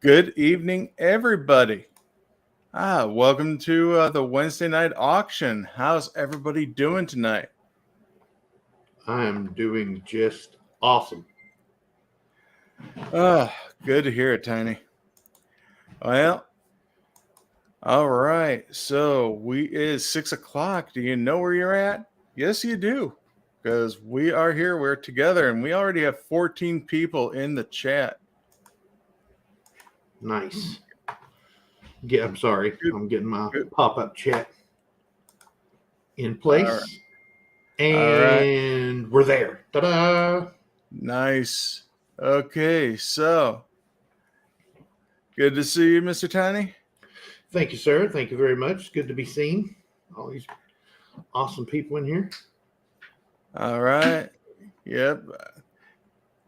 Good evening, everybody. Welcome to the Wednesday night auction. How's everybody doing tonight? I am doing just awesome. Good to hear it, Tiny. Well, all right. So it is 6 o'clock. Do you know where you're at? Yes, you do, because we are here. We're together, and we already have 14 people in the chat. Nice. I'm sorry. I'm getting my pop-up chat in place. And we're there. Ta-da! Nice. Okay, so good to see you, Mr. Tiny. Thank you, sir. Thank you very much. Good to be seen. All these awesome people in here. All right. Yep.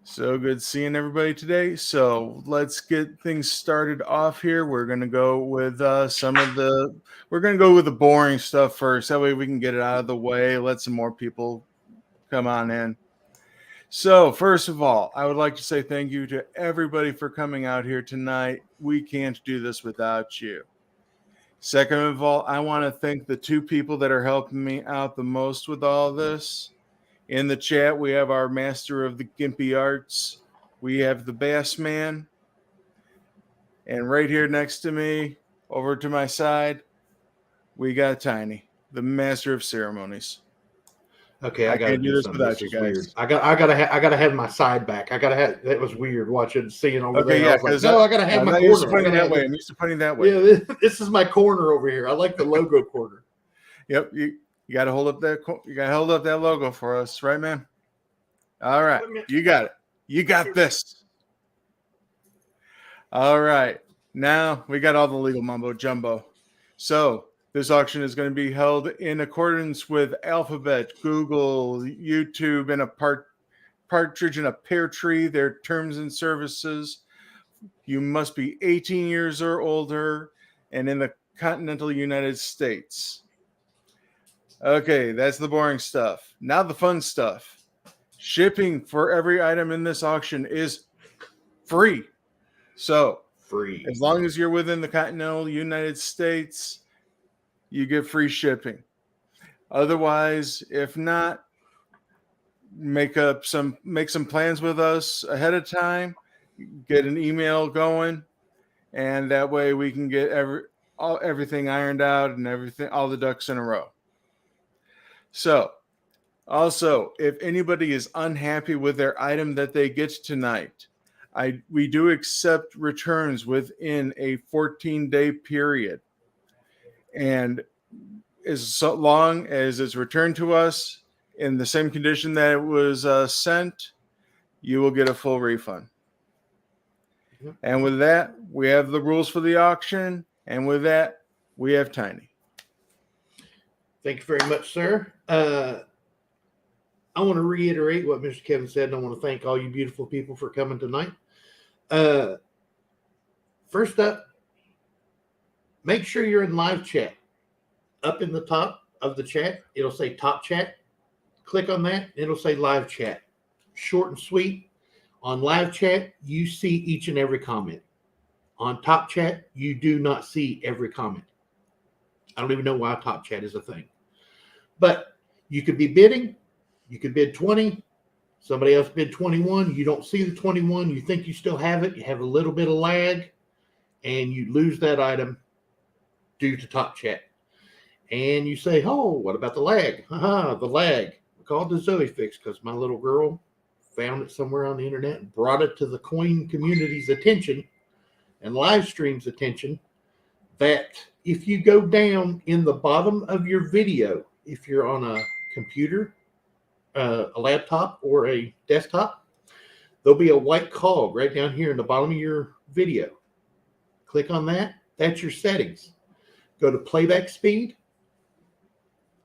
So good seeing everybody today. So let's get things started off here. We're going to go with the boring stuff first. That way we can get it out of the way. Let some more people come on in. So first of all, I would like to say thank you to everybody for coming out here tonight. We can't do this without you. Second of all, I want to thank the two people that are helping me out the most with all this. In the chat, we have our master of the gimpy arts. We have the Bass Man. And right here next to me, over to my side, we got Tiny, the master of ceremonies. Okay, I gotta do this without you guys. Weird. I gotta have my side back. That was weird watching, seeing over there. Yeah, because I gotta have my corner. Pointing that way. I'm used to pointing that way. Yeah, this is my corner over here. I like the logo corner. Yep, you gotta hold up that. You gotta hold up that logo for us, right, man? All right, you got it. You got this. All right, now we got all the legal mumbo jumbo. So this auction is going to be held in accordance with Alphabet, Google, YouTube, and a partridge in a pear tree. Their terms and services. You must be 18 years or older and in the continental United States. Okay, that's the boring stuff. Now the fun stuff. Shipping for every item in this auction is free. So, free. As long as you're within the continental United States, you get free shipping. Otherwise, if not, make some plans with us ahead of time, get an email going, and that way we can get everything ironed out and all the ducks in a row. So, also, if anybody is unhappy with their item that they get tonight, we do accept returns within a 14-day period. And as long as it's returned to us in the same condition that it was sent, you will get a full refund. Mm-hmm. And with that, we have the rules for the auction. And with that, we have Tiny. Thank you very much, sir. I want to reiterate what Mr. Kevin said, and I want to thank all you beautiful people for coming tonight. First up, make sure you're in live chat. Up in the top of the chat, it'll say top chat. Click on that. It'll say live chat. Short and sweet. On live chat, you see each and every comment. On top chat, you do not see every comment. I don't even know why top chat is a thing. But you could be bidding. You could bid 20. Somebody else bid 21. You don't see the 21. You think you still have it. You have a little bit of lag. And you lose that item due to top chat. And you say, oh, what about the lag? Haha, the lag. We called the Zoe fix because my little girl found it somewhere on the internet and brought it to the coin community's attention and live stream's attention that if you go down in the bottom of your video, if you're on a computer, a laptop, or a desktop, there'll be a white cog right down here in the bottom of your video. Click on that. That's your settings. Go to playback speed.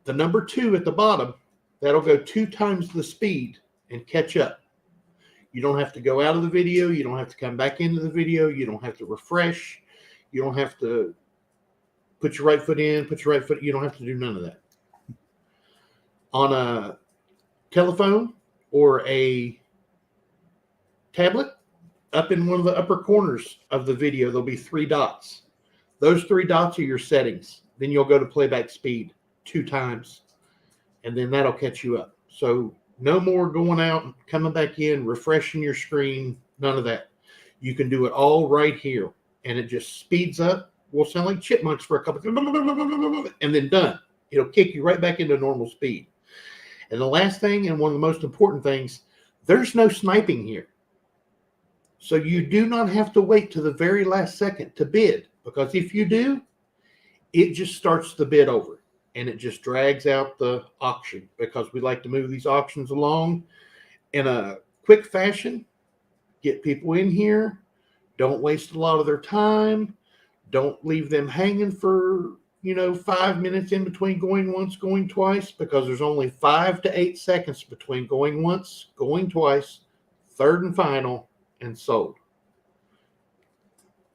The number 2 at the bottom, that'll go 2 times the speed and catch up. You don't have to go out of the video. You don't have to come back into the video. You don't have to refresh. You don't have to put your right foot in, put your right foot. You don't have to do none of that. On a telephone or a tablet, Up in one of the upper corners of the video, there'll be 3 dots. Those 3 dots are your settings. Then you'll go to playback speed 2 times, and then that'll catch you up. So no more going out, coming back in, refreshing your screen, none of that. You can do it all right here, and it just speeds up. We'll sound like chipmunks for a couple, and then done. It'll kick you right back into normal speed. And the last thing, and one of the most important things, there's no sniping here. So you do not have to wait to the very last second to bid, because if you do, it just starts the bid over and it just drags out the auction, because we like to move these auctions along in a quick fashion, get people in here, don't waste a lot of their time, don't leave them hanging for 5 minutes in between going once, going twice, because there's only 5 to 8 seconds between going once, going twice, third and final, and sold.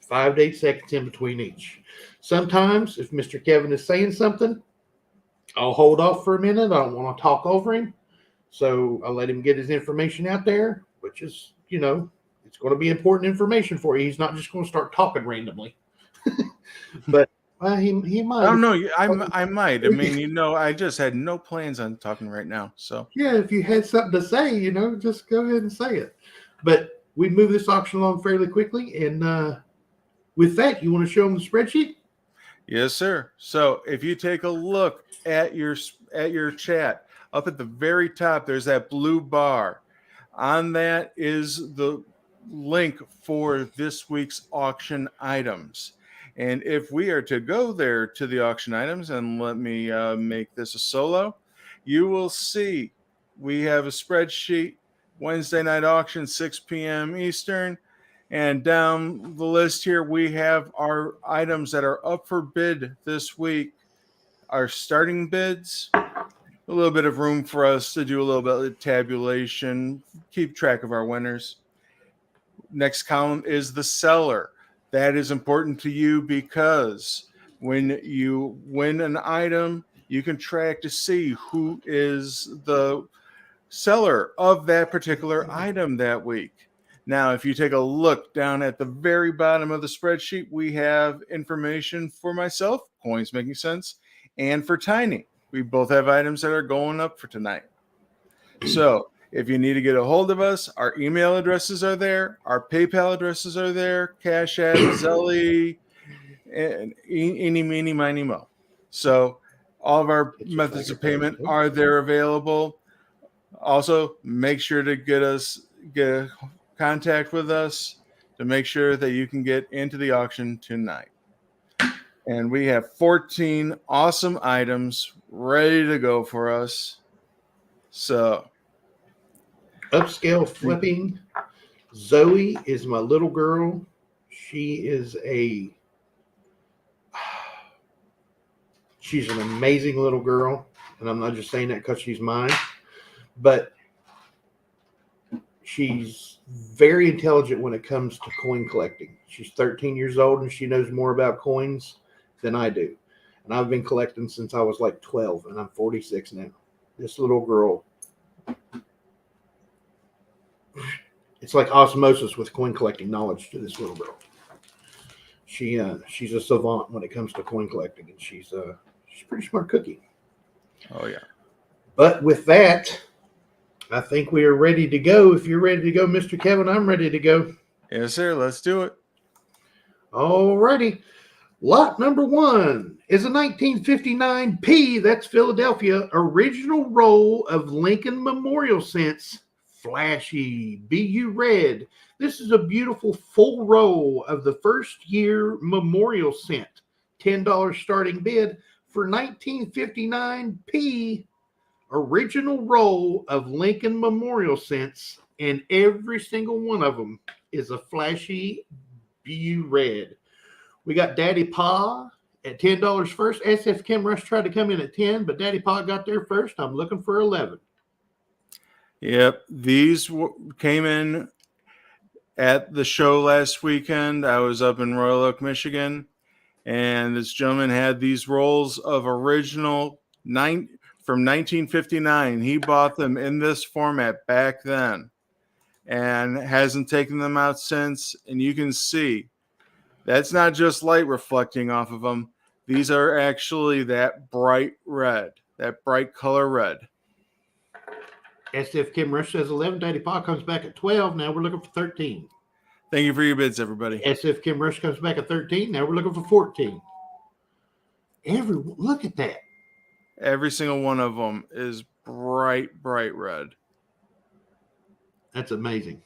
5 to 8 seconds in between each. Sometimes, if Mr. Kevin is saying something, I'll hold off for a minute. I don't want to talk over him. So I'll let him get his information out there, which is, it's going to be important information for you. He's not just going to start talking randomly. But he might. I don't know. I might. I mean, I just had no plans on talking right now. So yeah, if you had something to say, just go ahead and say it. But we move this auction along fairly quickly. And with that, you want to show them the spreadsheet? Yes, sir. So if you take a look at your chat, up at the very top, there's that blue bar. On that is the link for this week's auction items. And if we are to go there to the auction items, and let me make this a solo, you will see we have a spreadsheet, Wednesday night auction, 6 p.m. Eastern. And down the list here, we have our items that are up for bid this week, our starting bids, a little bit of room for us to do a little bit of tabulation, keep track of our winners. Next column is the seller. That is important to you because when you win an item, you can track to see who is the seller of that particular item that week. Now, if you take a look down at the very bottom of the spreadsheet, we have information for myself, Coins Making Sense, and for Tiny. We both have items that are going up for tonight. So if you need to get a hold of us, our email addresses are there, our PayPal addresses are there, Cash App, Zelly, and eeny, meeny, miny, mo. So all of our methods of payment are there available. Also, make sure to get contact with us to make sure that you can get into the auction tonight. And we have 14 awesome items ready to go for us. So, upscale flipping. Zoe is my little girl. She's an amazing little girl. And I'm not just saying that because she's mine, but she's very intelligent when it comes to coin collecting. She's 13 years old and she knows more about coins than I do. And I've been collecting since I was like 12 and I'm 46 now. This little girl, it's like osmosis with coin collecting knowledge to this little girl. She's a savant when it comes to coin collecting, and she's a pretty smart cookie. Oh yeah. But with that, I think we are ready to go. If you're ready to go, Mr. Kevin, I'm ready to go. Yes, sir. Let's do it. All righty. Lot number 1 is a 1959 P, that's Philadelphia, original roll of Lincoln Memorial Cents, flashy, BU red. This is a beautiful full roll of the first year Memorial Cent, $10 starting bid for 1959 P, original roll of Lincoln Memorial Cents, and every single one of them is a flashy BU red. We got Daddy Pa at $10 first. SF Kim Rush tried to come in at 10, but Daddy Pa got there first. I'm looking for 11. Yep, these came in at the show last weekend. I was up in Royal Oak, Michigan, and this gentleman had these rolls of original from 1959. He bought them in this format back then. and hasn't taken them out since. And you can see that's not just light reflecting off of them. These are actually that bright red, that bright color red. SF Kim Rush says 11. Daddy Pa comes back at 12. Now we're looking for 13. Thank you for your bids, everybody. SF Kim Rush comes back at 13. Now we're looking for 14. Look at that. Every single one of them is bright red. That's amazing.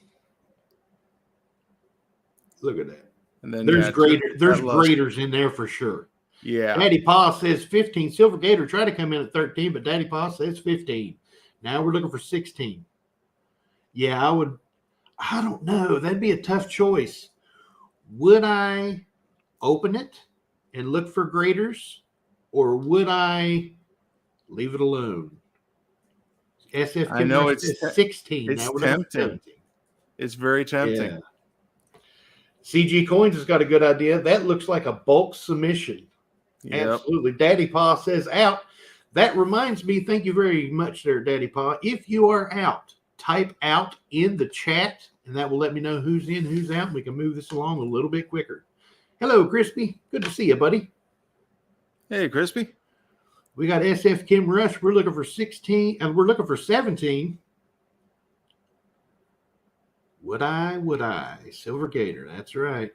Look at that. And then there's graders in there for sure. Yeah. Daddy Pa says 15. Silver Gator tried to come in at 13, but Daddy Pa says 15. Now we're looking for 16. Yeah, I don't know. That'd be a tough choice. Would I open it and look for graders, or would I leave it alone? SF I know it's 16. It's now we're tempting. It's very tempting. Yeah. CG Coins has got a good idea. That looks like a bulk submission. Yep. Absolutely. Daddy Pa says out. That reminds me, thank you very much there, Daddy Pa. If you are out, type out in the chat, and that will let me know who's in, who's out. We can move this along a little bit quicker. Hello, Crispy. Good to see you, buddy. Hey, Crispy. We got SF Kim Rush. We're looking for 16, and we're looking for 17. Would I? Silver Gator. That's right.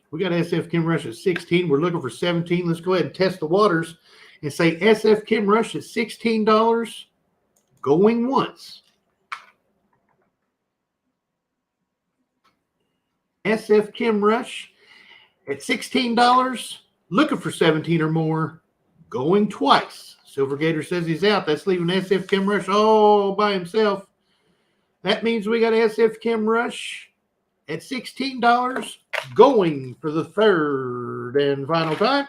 We got SF Kim Rush at 16. We're looking for 17. Let's go ahead and test the waters and say SF Kim Rush at $16. Going once. SF Kim Rush at $16. Looking for 17 or more. Going twice. Silver Gator says he's out. That's leaving SF Kim Rush all by himself. That means we got SF Kim Rush at $16, going for the third and final time.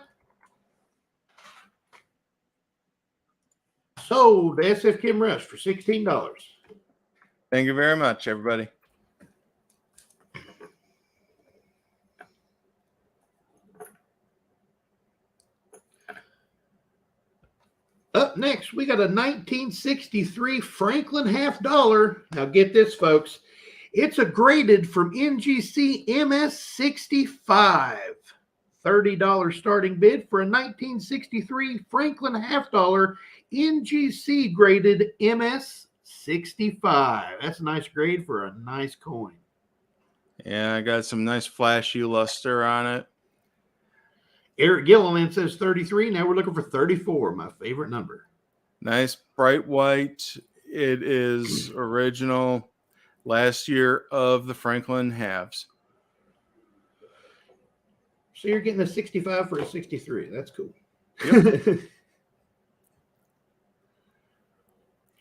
Sold SF Kim Rush for $16. Thank you very much, everybody. Up next, we got a 1963 Franklin $half. Now get this, folks. It's a graded from NGC MS65. $30 starting bid for a 1963 Franklin $half NGC graded MS65. That's a nice grade for a nice coin. Yeah, I got some nice flashy luster on it. Eric Gilliland says 33. Now we're looking for 34, my favorite number. Nice bright white. It is original last year of the Franklin halves. So you're getting a 65 for a 63. That's cool. Yep.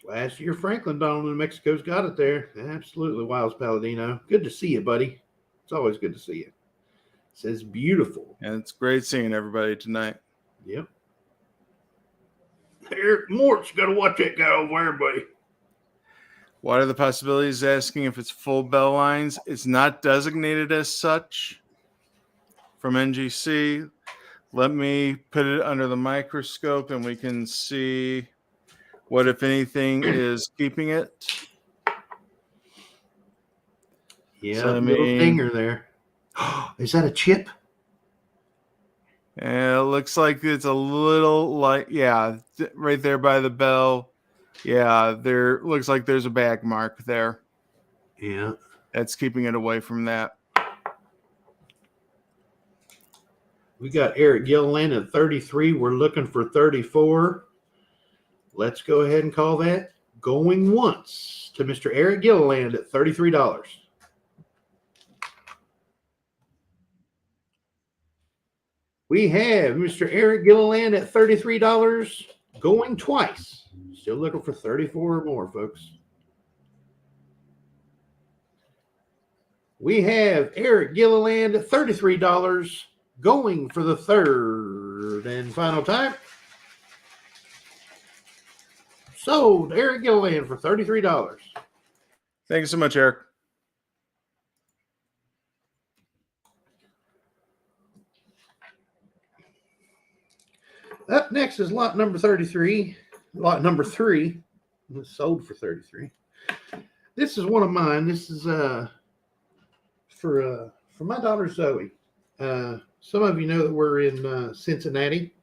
Last year, Franklin Donald in Mexico's got it there. Absolutely, Wiles Palladino. Good to see you, buddy. It's always good to see you. Says beautiful. And it's great seeing everybody tonight. Yep. Eric Mort's got to watch that guy over there, buddy. What are the possibilities? Asking if it's full bell lines. It's not designated as such from NGC. Let me put it under the microscope and we can see what, if anything, is keeping it. Yeah, so, little dinger there. Is that a chip? Yeah, it looks like it's a little like, yeah, right there by the bell. Yeah, there looks like there's a bag mark there. Yeah. That's keeping it away from that. We got Eric Gilliland at 33. We're looking for 34. Let's go ahead and call that going once to Mr. Eric Gilliland at $33. We have Mr. Eric Gilliland at $33, going twice. Still looking for 34 or more, folks. We have Eric Gilliland at $33, going for the third and final time. Sold Eric Gilliland for $33. Thank you so much, Eric. Up next is lot number 33. Lot number 3 was sold for 33. This is one of mine. This is for my daughter Zoe. Some of you know that we're in Cincinnati.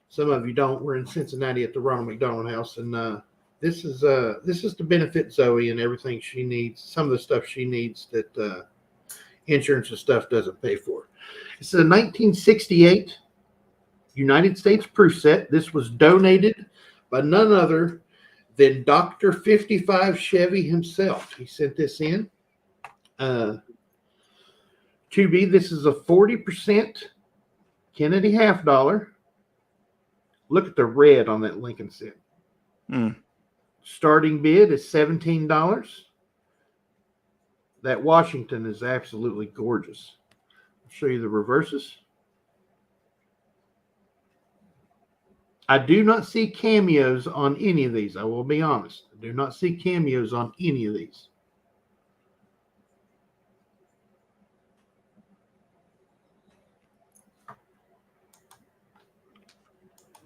Some of you don't. We're in Cincinnati at the Ronald McDonald House, and this is to benefit Zoe and everything she needs. Some of the stuff she needs that insurance and stuff doesn't pay for. It's a 1968 United States proof set. This was donated by none other than Dr. 55 Chevy himself. He sent this in. To be, this is a 40% Kennedy half dollar. Look at the red on that Lincoln set. Starting bid is $17. That Washington is absolutely gorgeous. I'll show you the reverses. I do not see cameos on any of these. I will be honest. I do not see cameos on any of these.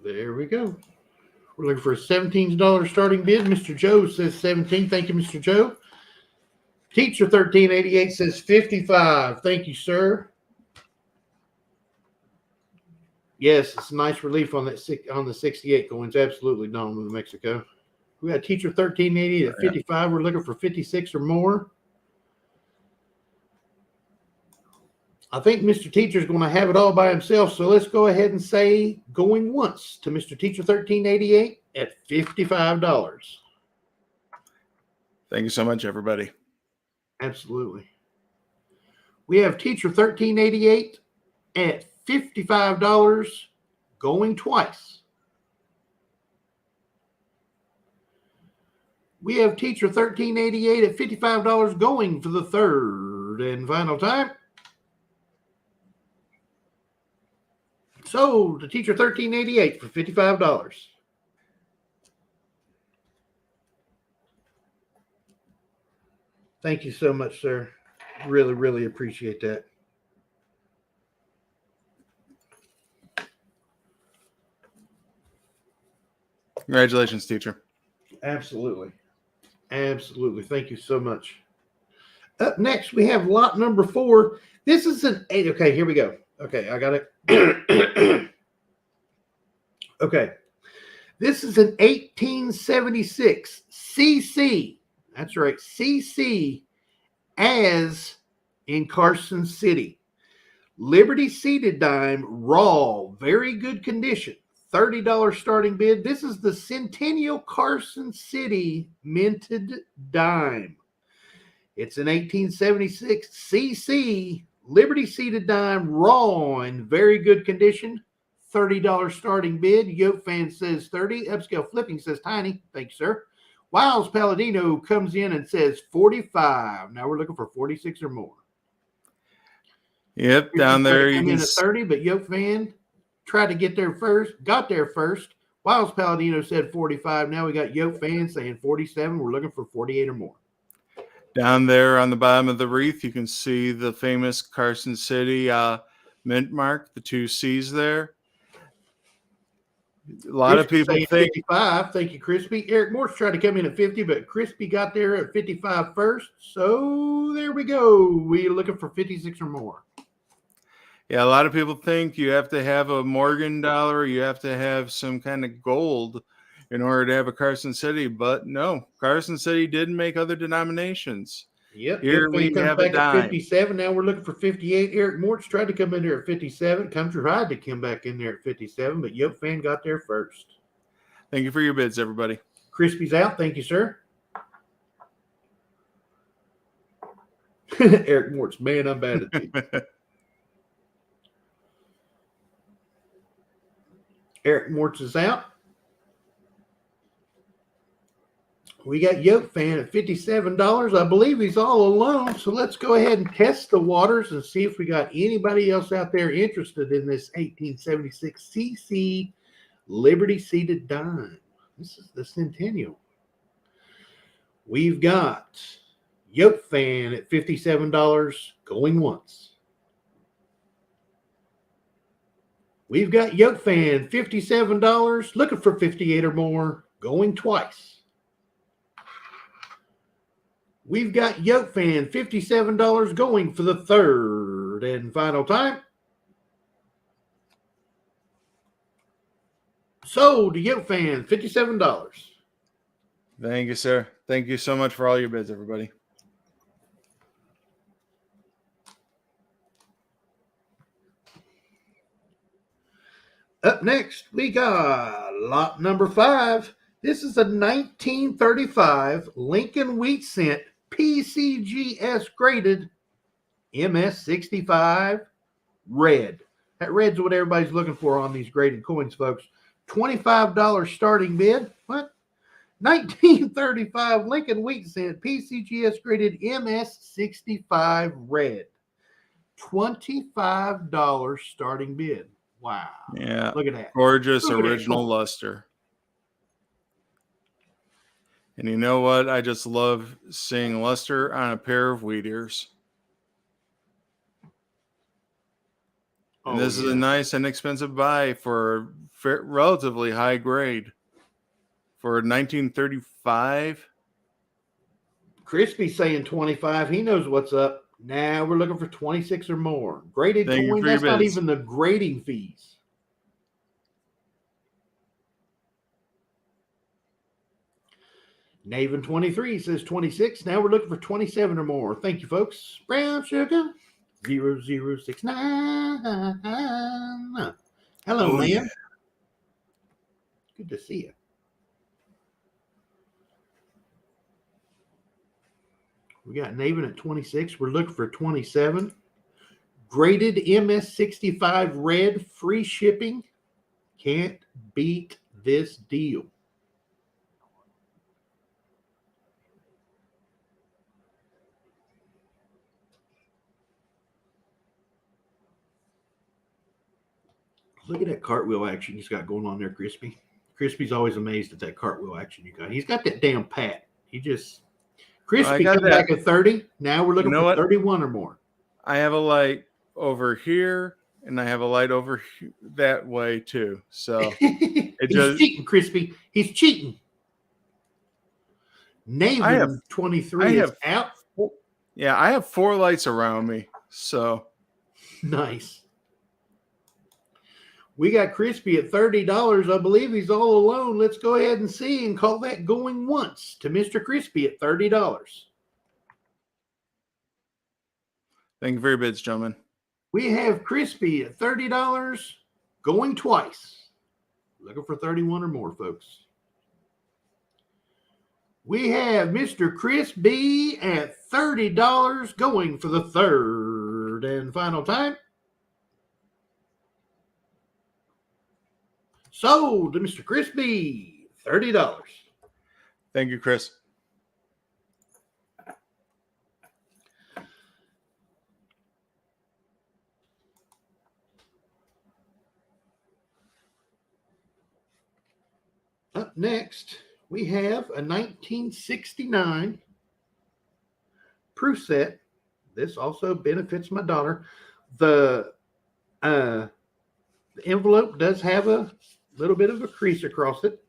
There we go. We're looking for a $17 starting bid. Mr. Joe says 17. Thank you, Mr. Joe. Teacher 1388 says 55. Thank you, sir. Yes, it's a nice relief on that on the 68 coins. Absolutely, Don, New Mexico. We got teacher 1388 at 55. We're looking for 56 or more. I think Mr. Teacher's going to have it all by himself, so let's go ahead and say going once to Mr. Teacher 1388 at $55. Thank you so much, everybody. Absolutely. We have Teacher 1388 at $55 going twice. We have Teacher 1388 at $55 going for the third and final time. Sold to Teacher 1388 for $55. Thank you so much, sir. Really, really appreciate that. Congratulations, teacher. Absolutely. Absolutely. Thank you so much. Up next, we have lot number 4. This is an 8. Okay, here we go. Okay, I got it. Okay. This is an 1876 CC. That's right, CC as in Carson City. Liberty seated dime, raw, very good condition. $30 starting bid. This is the Centennial Carson City minted dime. It's an 1876 CC Liberty seated dime, raw in very good condition. $30 starting bid. Yoke fan says 30. Upscale flipping says tiny. Thank you, sir. Wiles Palladino comes in and says 45. Now we're looking for 46 or more. Yep, down there you can at 30, but Yoke fan tried to get there first, got there first. Wiles Palladino said 45. Now we got Yoke fan saying 47. We're looking for 48 or more. Down there on the bottom of the wreath, you can see the famous Carson City mint mark, the 2 C's there. A lot of people think 55. Thank you, Crispy. Eric Morse tried to come in at 50, but Crispy got there at 55 first. So there we go. We're looking for 56 or more. Yeah, a lot of people think you have to have a Morgan dollar, you have to have some kind of gold in order to have a Carson City, but no, Carson City didn't make other denominations. Yep. Here we have a dime. At 57. Now we're looking for 58. Eric Mortz tried to come in there at 57. Tried to come back in there at 57, but Yoke fan got there first. Thank you for your bids, everybody. Crispy's out. Thank you, sir. Eric Mortz, man, I'm bad at these. Eric Mortz is out. We got Yoke fan at $57. I believe he's all alone. So let's go ahead and test the waters and see if we got anybody else out there interested in this 1876 CC Liberty seated dime. This is the Centennial. We've got Yoke fan at $57 going once. We've got Yoke fan $57 looking for 58 or more going twice. We've got Yoke Fan, $57 going for the third and final time. Sold to Yoke Fan, $57. Thank you, sir. Thank you so much for all your bids, everybody. Up next, we got lot number 5. This is a 1935 Lincoln Wheat Cent PCGS graded MS65 red. That red's what everybody's looking for on these graded coins, folks. $25 starting bid. What? 1935 Lincoln Wheat Cent PCGS graded MS65 red. $25 starting bid. Wow. Yeah. Look at that. Gorgeous Look at that original coin. luster. And you know what? I just love seeing luster on a pair of wheat ears. And this is a nice, inexpensive buy for relatively high grade for 1935. Crispy saying 25. He knows what's up. Now we're looking for 26 or more. Graded Thank you coin, for your that's not bids. even the grading fees. Naven 23 says 26. Now we're looking for 27 or more. Thank you, folks. Brown sugar 0069. Hello, man. Yeah. Good to see you. We got Naven at 26. We're looking for 27. Graded MS65 red, free shipping. Can't beat this deal. Look at that cartwheel action he's got going on there, Crispy. Crispy's always amazed at that cartwheel action you got. He's got that damn pat. He just Crispy got come that. back at 30. Now we're looking You know for what? 31 or more. I have a light over here, and I have a light over that way too. So He's cheating, Crispy. He's cheating. Naven 23 is out. Yeah, I have 4 lights around me. So Nice. We got Crispy at $30. I believe he's all alone. Let's go ahead and see and call that going once to Mr. Crispy at $30. thank you for your bids, gentlemen. We have Crispy at $30 going twice. Looking for 31 or more, folks. We have Mr. Crispy at $30 going for the third and final time. Sold to Mr. Crispy, $30. Thank you, Chris. Up next, we have a 1969 proof set. This also benefits my daughter. The envelope does have a little bit of a crease across it.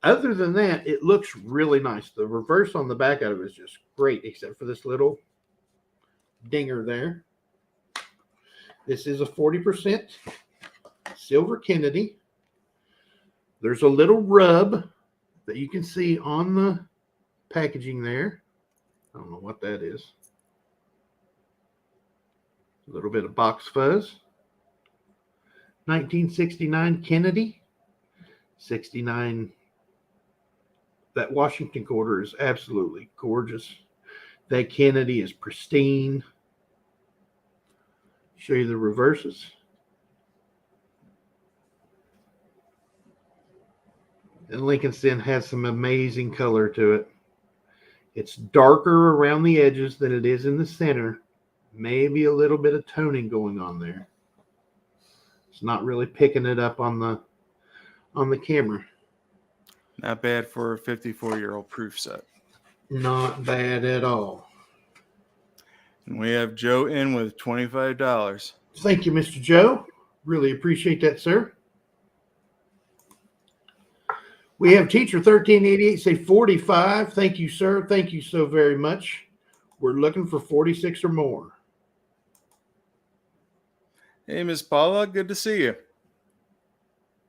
Other than that, it looks really nice. The reverse on the back of it is just great, except for this little dinger there. This is a 40% silver Kennedy. There's a little rub that you can see on the packaging there. I don't know what that is. A little bit of box fuzz. 1969 Kennedy. 69. That Washington quarter is absolutely gorgeous. That Kennedy is pristine. Show you the reverses. And Lincoln's Inn has some amazing color to it. It's darker around the edges than it is in the center. Maybe a little bit of toning going on there. It's not really picking it up on the camera. Not bad for a 54-year-old proof set. Not bad at all. And we have Joe in with $25. Thank you, Mr. Joe. Really appreciate that, sir. We have teacher 1388 say 45. Thank you, sir. Thank you so very much. We're looking for 46 or more. Hey, Miss Paula, good to see you.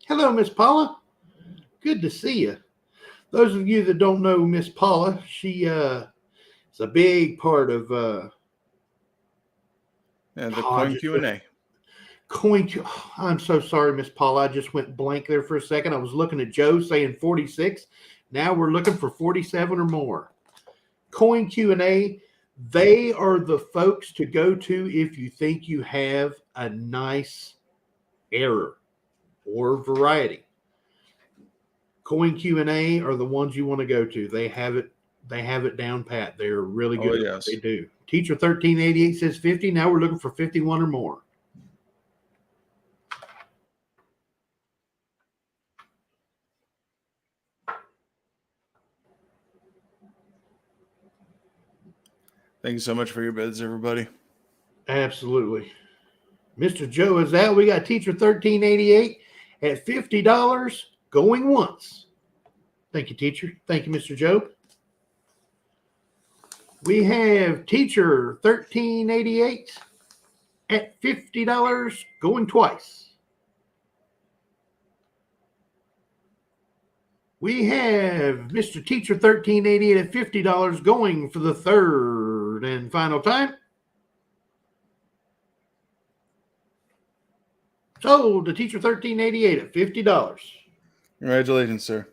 Hello, Miss Paula. Good to see you. Those of you that don't know Miss Paula, she is a big part of the Coin Q&A. I'm so sorry, Miss Paula. I just went blank there for a second. I was looking at Joe saying 46. Now we're looking for 47 or more. Coin Q&A, they are the folks to go to if you think you have a nice error or variety. Coin Q&A are the ones you want to go to. They have it down pat. They're really good at what they do. Teacher 1388 says 50. Now we're looking for 51 or more. Thank you so much for your bids, everybody. Absolutely. Mr. Joe is out. We got teacher 1388 at $50 going once. Thank you, teacher. Thank you, Mr. Joe. We have teacher 1388 at $50 going twice. We have Mr. Teacher 1388 at $50 going for the third and final time. Sold to Teacher 1388 at $50. Congratulations, sir.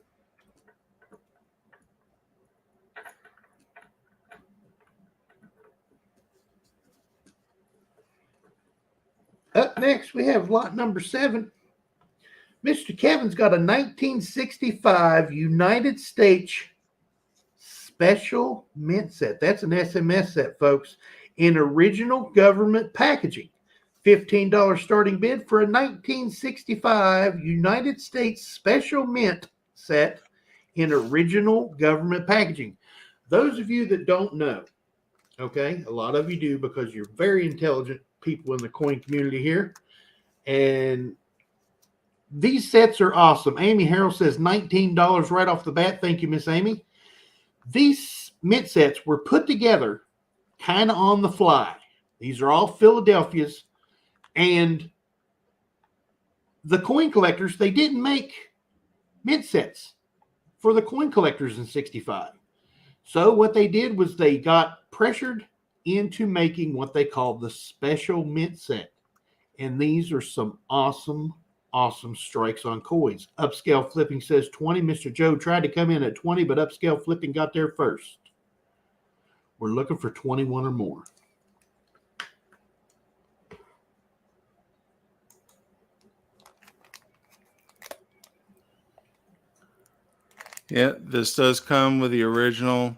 Up next, we have lot number 7. Mr. Kevin's got a 1965 United States special mint set. That's an SMS set, folks, in original government packaging. $15 starting bid for a 1965 United States special mint set in original government packaging. Those of you that don't know, okay, a lot of you do because you're very intelligent people in the coin community here. And these sets are awesome. Amy Harrell says $19 right off the bat. Thank you, Miss Amy. These mint sets were put together kind of on the fly. These are all Philadelphia's. And the coin collectors, they didn't make mint sets for the coin collectors in 65. So what they did was they got pressured into making what they call the special mint set. And these are some awesome strikes on coins. Upscale Flipping says 20. Mr. Joe tried to come in at 20, but Upscale Flipping got there first. We're looking for 21 or more. Yeah, this does come with the original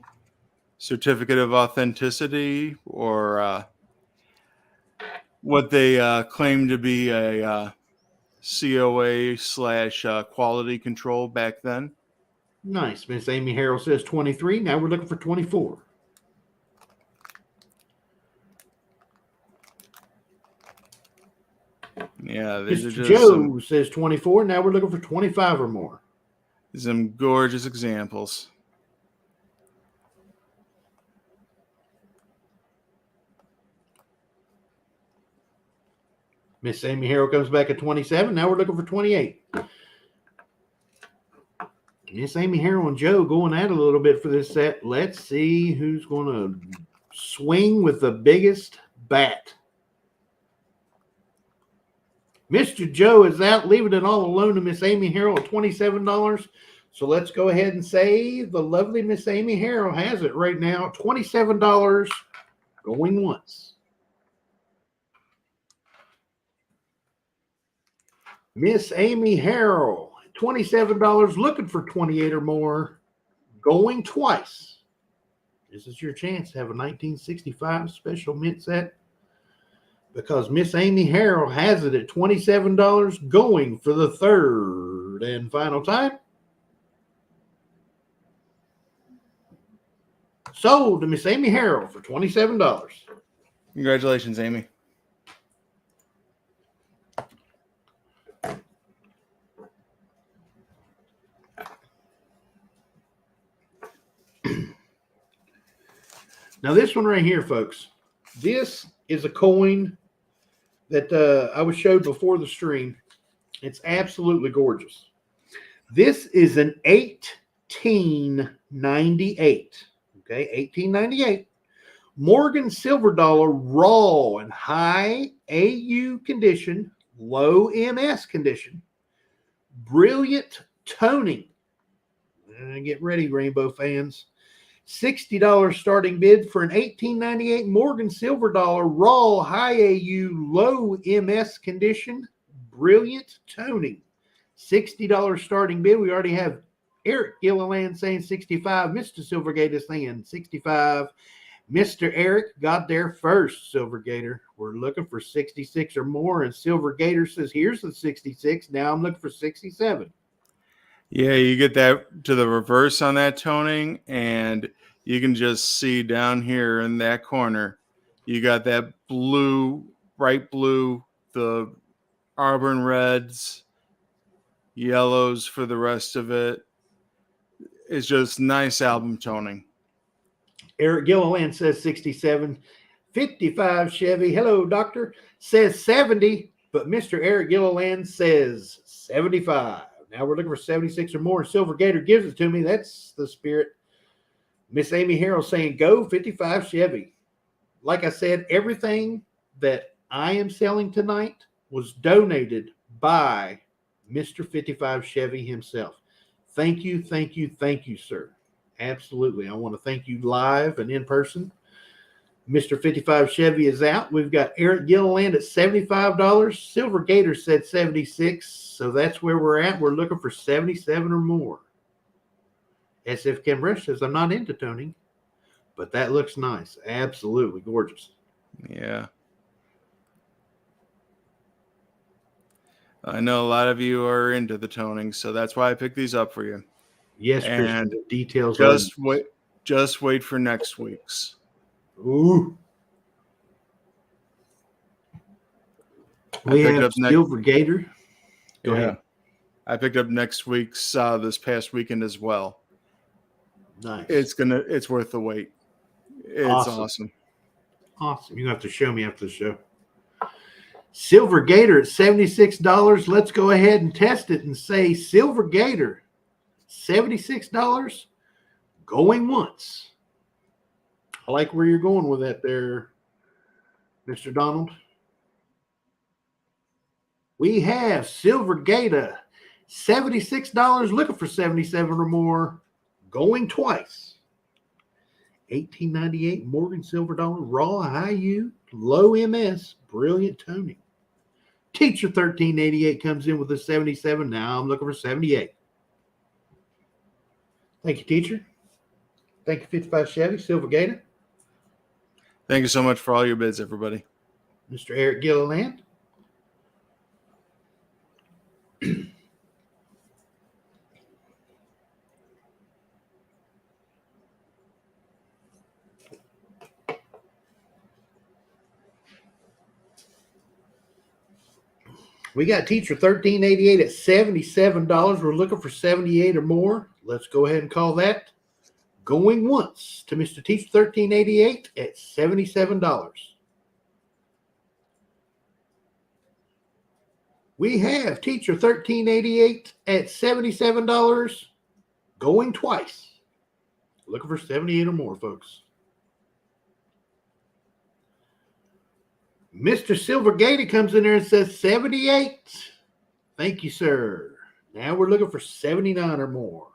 certificate of authenticity, or what they claim to be a COA / quality control back then. Nice. Miss Amy Harrell says 23. Now we're looking for 24. Yeah, these Mr. are just Joe says 24. Now we're looking for 25 or more. some gorgeous examples. Miss Amy Harrell comes back at 27. Now we're looking for 28. Miss Amy Harrell and Joe going at it a little bit for this set. Let's see who's going to swing with the biggest bat. Mr. Joe is out, leaving it all alone to Miss Amy Harrell at $27. So let's go ahead and say the lovely Miss Amy Harrell has it right now. $27 going once. Miss Amy Harrell, $27, looking for 28 or more, going twice. This is your chance to have a 1965 special mint set, because Miss Amy Harrell has it at $27, going for the third and final time. Sold to Miss Amy Harrell for $27. Congratulations, Amy. Now, this one right here, folks, this is a coin that I was showed before the stream. It's absolutely gorgeous. This is an 1898. Okay, 1898. Morgan silver dollar, raw and high AU condition, low MS condition, brilliant toning. Get ready, Rainbow fans. $60 starting bid for an 1898 Morgan silver dollar, raw, high AU, low MS condition, brilliant toning. $60 starting bid. We already have Eric Gilliland saying 65. Mr. Silvergate is saying 65. Mr. Eric got there first, Silvergator. We're looking for 66 or more. And Silvergator says, here's the 66. Now I'm looking for 67. Yeah, you get that to the reverse on that toning, and you can just see down here in that corner, you got that blue, bright blue, the Auburn reds, yellows for the rest of it. It's just nice album toning. Eric Gilliland says 67. 55 Chevy. Hello, doctor. Says 70, but Mr. Eric Gilliland says 75. Now we're looking for 76 or more. Silver Gator gives it to me. That's the spirit. Miss Amy Harrell saying go 55 Chevy. Like I said, everything that I am selling tonight was donated by Mr. 55 Chevy himself. Thank you, thank you, thank you, sir. Absolutely. I want to thank you live and in person. Mr. 55 Chevy is out. We've got Eric Gilliland at $75. Silver Gator said 76. So that's where we're at. We're looking for 77 or more. SF Kim Rush says, I'm not into toning, but that looks nice. Absolutely gorgeous. Yeah. I know a lot of you are into the toning, so that's why I picked these up for you. Yes, and Christian. The details. Just wait for next week's. Ooh. We have Silver Gator. Go ahead. I picked up next week's this past weekend as well. Nice. It's worth the wait. It's awesome. Awesome. You have to show me after the show. Silver Gator at $76. Let's go ahead and test it and say Silver Gator, $76. Going once. I like where you're going with that there, Mr. Donald. We have Silver Gator, $76, looking for 77 or more, going twice. 1898 Morgan silver dollar, raw, high U, low MS, brilliant toning. Teacher 1388 comes in with a 77. Now I'm looking for 78. Thank you, teacher. Thank you, 55 Chevy, Silver Gator. Thank you so much for all your bids, everybody. Mr. Eric Gilliland. We got teacher 1388 at $77. We're looking for 78 or more. Let's go ahead and call that going once to Mr. Teacher 1388 at $77. We have teacher 1388 at $77, going twice. Looking for 78 or more, folks. Mr. Silvergate comes in there and says 78. Thank you, sir. Now we're looking for 79 or more.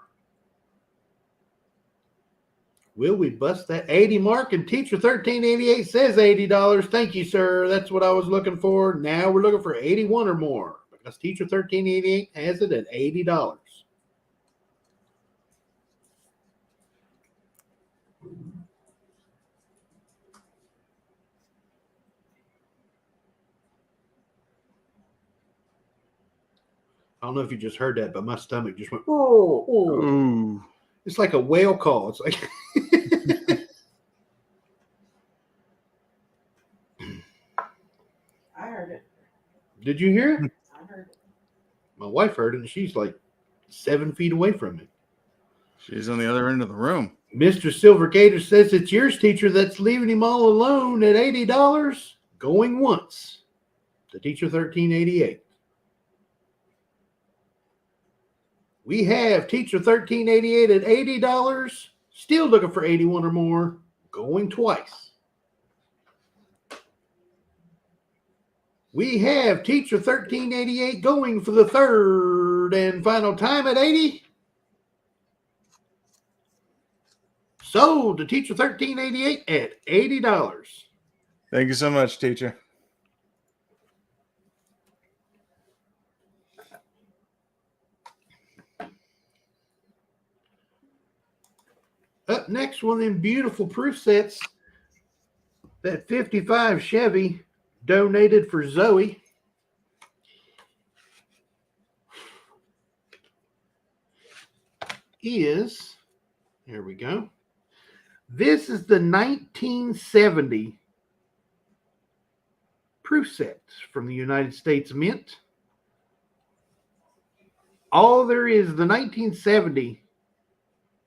Will we bust that 80 mark? And teacher 1388 says $80. Thank you, sir. That's what I was looking for. Now we're looking for 81 or more because teacher 1388 has it at $80. I don't know if you just heard that, but my stomach just went, oh, oh. Ooh. It's like a whale call. It's like I heard it. Did you hear it? I heard it. My wife heard it, and she's like 7 feet away from me. She's on the other end of the room. Mr. Silvergator says it's yours, teacher, that's leaving him all alone at $80, going once to teacher 1388. We have teacher 1388 at $80, still looking for 81 or more, going twice. We have teacher 1388 going for the third and final time at 80. Sold to teacher 1388 at $80. Thank you so much, teacher. Up next, one of them beautiful proof sets. That 55 Chevy donated for Zoe. There we go. This is the 1970 proof set from the United States Mint. All there is, the 1970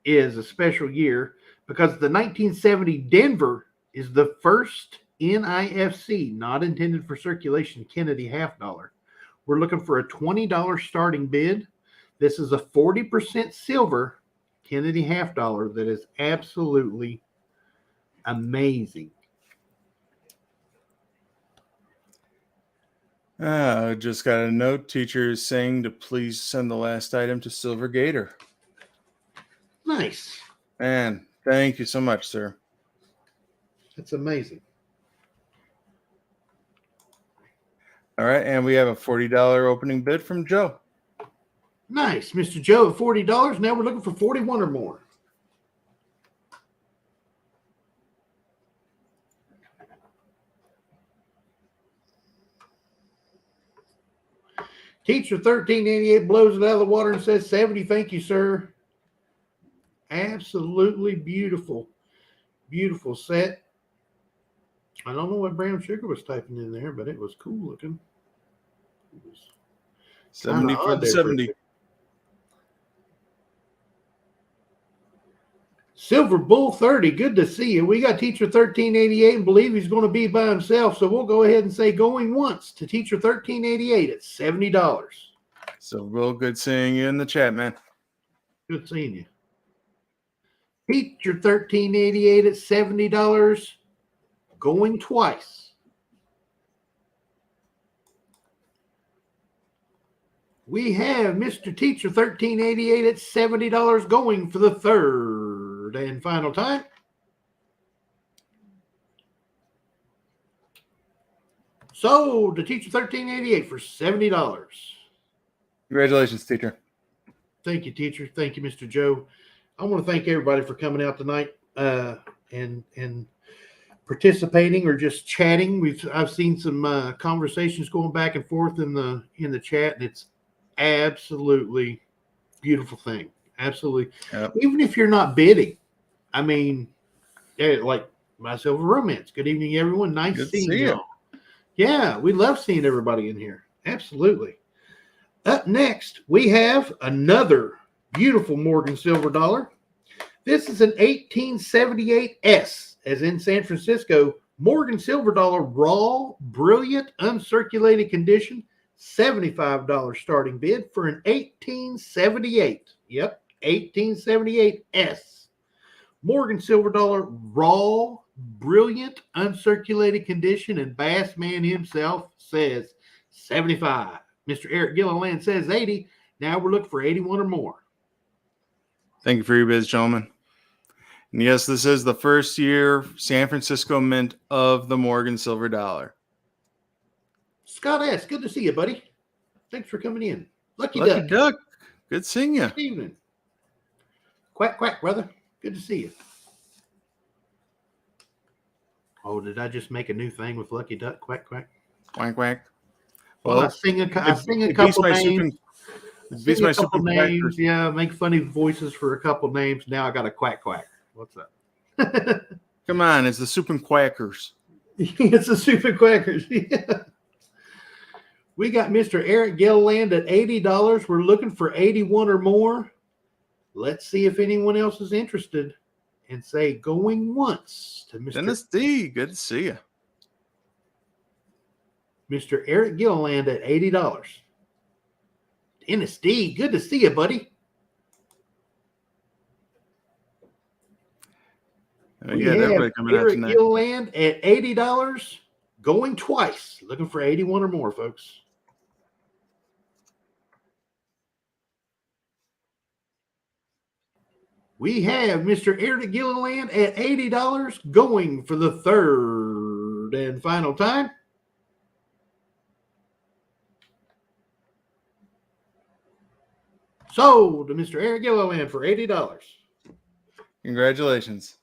is a special year because the 1970 Denver is the first NIFC, not intended for circulation, Kennedy half dollar. We're looking for a $20 starting bid. This is a 40% silver Kennedy half dollar that is absolutely amazing. Just got a note. Teacher is saying to please send the last item to Silver Gator. Nice. Man, thank you so much, sir. That's amazing. All right, and we have a $40 opening bid from Joe. Nice. Mr. Joe at $40. Now we're looking for 41 or more. Teacher 1388 blows it out of the water and says 70. Thank you, sir. Absolutely beautiful. Beautiful set. I don't know what brown sugar was typing in there, but it was cool looking. It was 70 for the 70. Silver Bull 30, good to see you. We got teacher 1388 and believe he's going to be by himself, so we'll go ahead and say going once to teacher 1388 at $70. So real good seeing you in the chat, man. Good seeing you. Teacher 1388 at $70, going twice. We have Mr. Teacher 1388 at $70 going for the third and final time. Sold to Teacher 1388 for $70. Congratulations, teacher. Thank you, teacher. Thank you, Mr. Joe. I want to thank everybody for coming out tonight and participating or just chatting. I've seen some conversations going back and forth in the chat, and it's absolutely beautiful thing. Absolutely. Yep. Even if you're not bidding, I mean, like my Silver Romance. Good evening, everyone. Nice Good seeing to see you. Yeah, we love seeing everybody in here. Absolutely. Up next, we have another beautiful Morgan Silver dollar. This is an 1878 S, as in San Francisco, Morgan Silver dollar, raw, brilliant, uncirculated condition, $75 starting bid for an 1878. Yep, 1878 S. Morgan Silver dollar, raw, brilliant, uncirculated condition, and Bass Man himself says 75. Mr. Eric Gilliland says 80. Now we're looking for 81 or more. Thank you for your bids, gentlemen. And yes, this is the first year San Francisco Mint of the Morgan Silver dollar. Scott S., good to see you, buddy. Thanks for coming in. Lucky Duck. Good seeing you. Good evening. Quack, quack, brother. Good to see you. Oh, did I just make a new thing with Lucky Duck? Quack, quack. Quack, quack. Well, I sing a couple names. Beats my super names. Yeah, make funny voices for a couple names. Now I got a quack, quack. What's up? Come on, it's the Soup and Quackers. It's the Soup and Quackers. Yeah. We got Mr. Eric Gilliland at $80. We're looking for 81 or more. Let's see if anyone else is interested, and say going once to Dennis D, good to see you. Mr. Eric Gilliland at $80. Dennis D, good to see you, buddy. We got everybody coming out Eric tonight. Gilliland at $80, going twice. Looking for 81 or more, folks. We have Mr. Eric Gilliland at $80, going for the third and final time. Sold to Mr. Eric Gilliland for $80. Congratulations.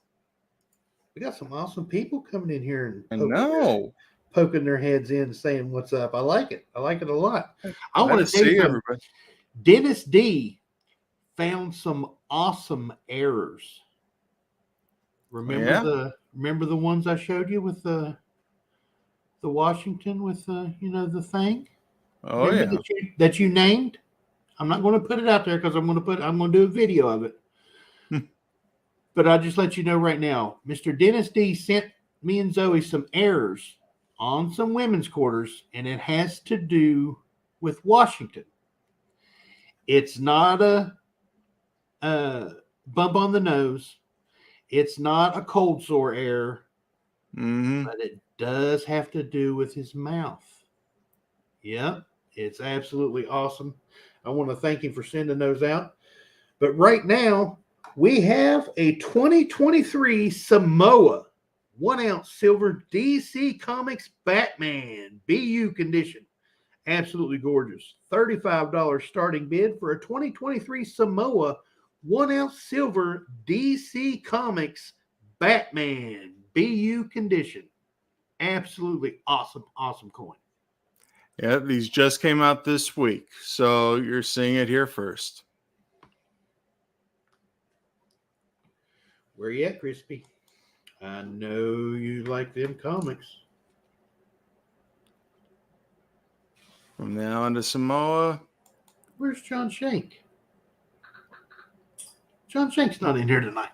We got some awesome people coming in here I and know. poking their heads in, saying what's up. I like it. I like it a lot. I Glad want to to see everybody. Dennis D found some awesome errors. Remember the ones I showed you with the Washington with the thing? Oh, Remember that you named? I'm not going to put it out there because I'm going to do a video of it. But I'll just let you know right now, Mr. Dennis D sent me and Zoe some errors on some women's quarters, and it has to do with Washington. It's not a bump on the nose. It's not a cold sore error, but it does have to do with his mouth. Yep, it's absolutely awesome. I want to thank him for sending those out. But right now, we have a 2023 Samoa 1 ounce silver DC Comics Batman BU condition. Absolutely gorgeous. $35 starting bid for a 2023 Samoa 1 ounce silver DC Comics Batman BU condition. Absolutely awesome, awesome coin. Yeah, these just came out this week, so you're seeing it here first. Where you at, Crispy? I know you like them comics. From now on to Samoa. Where's John Shank? John Shank's not in here tonight.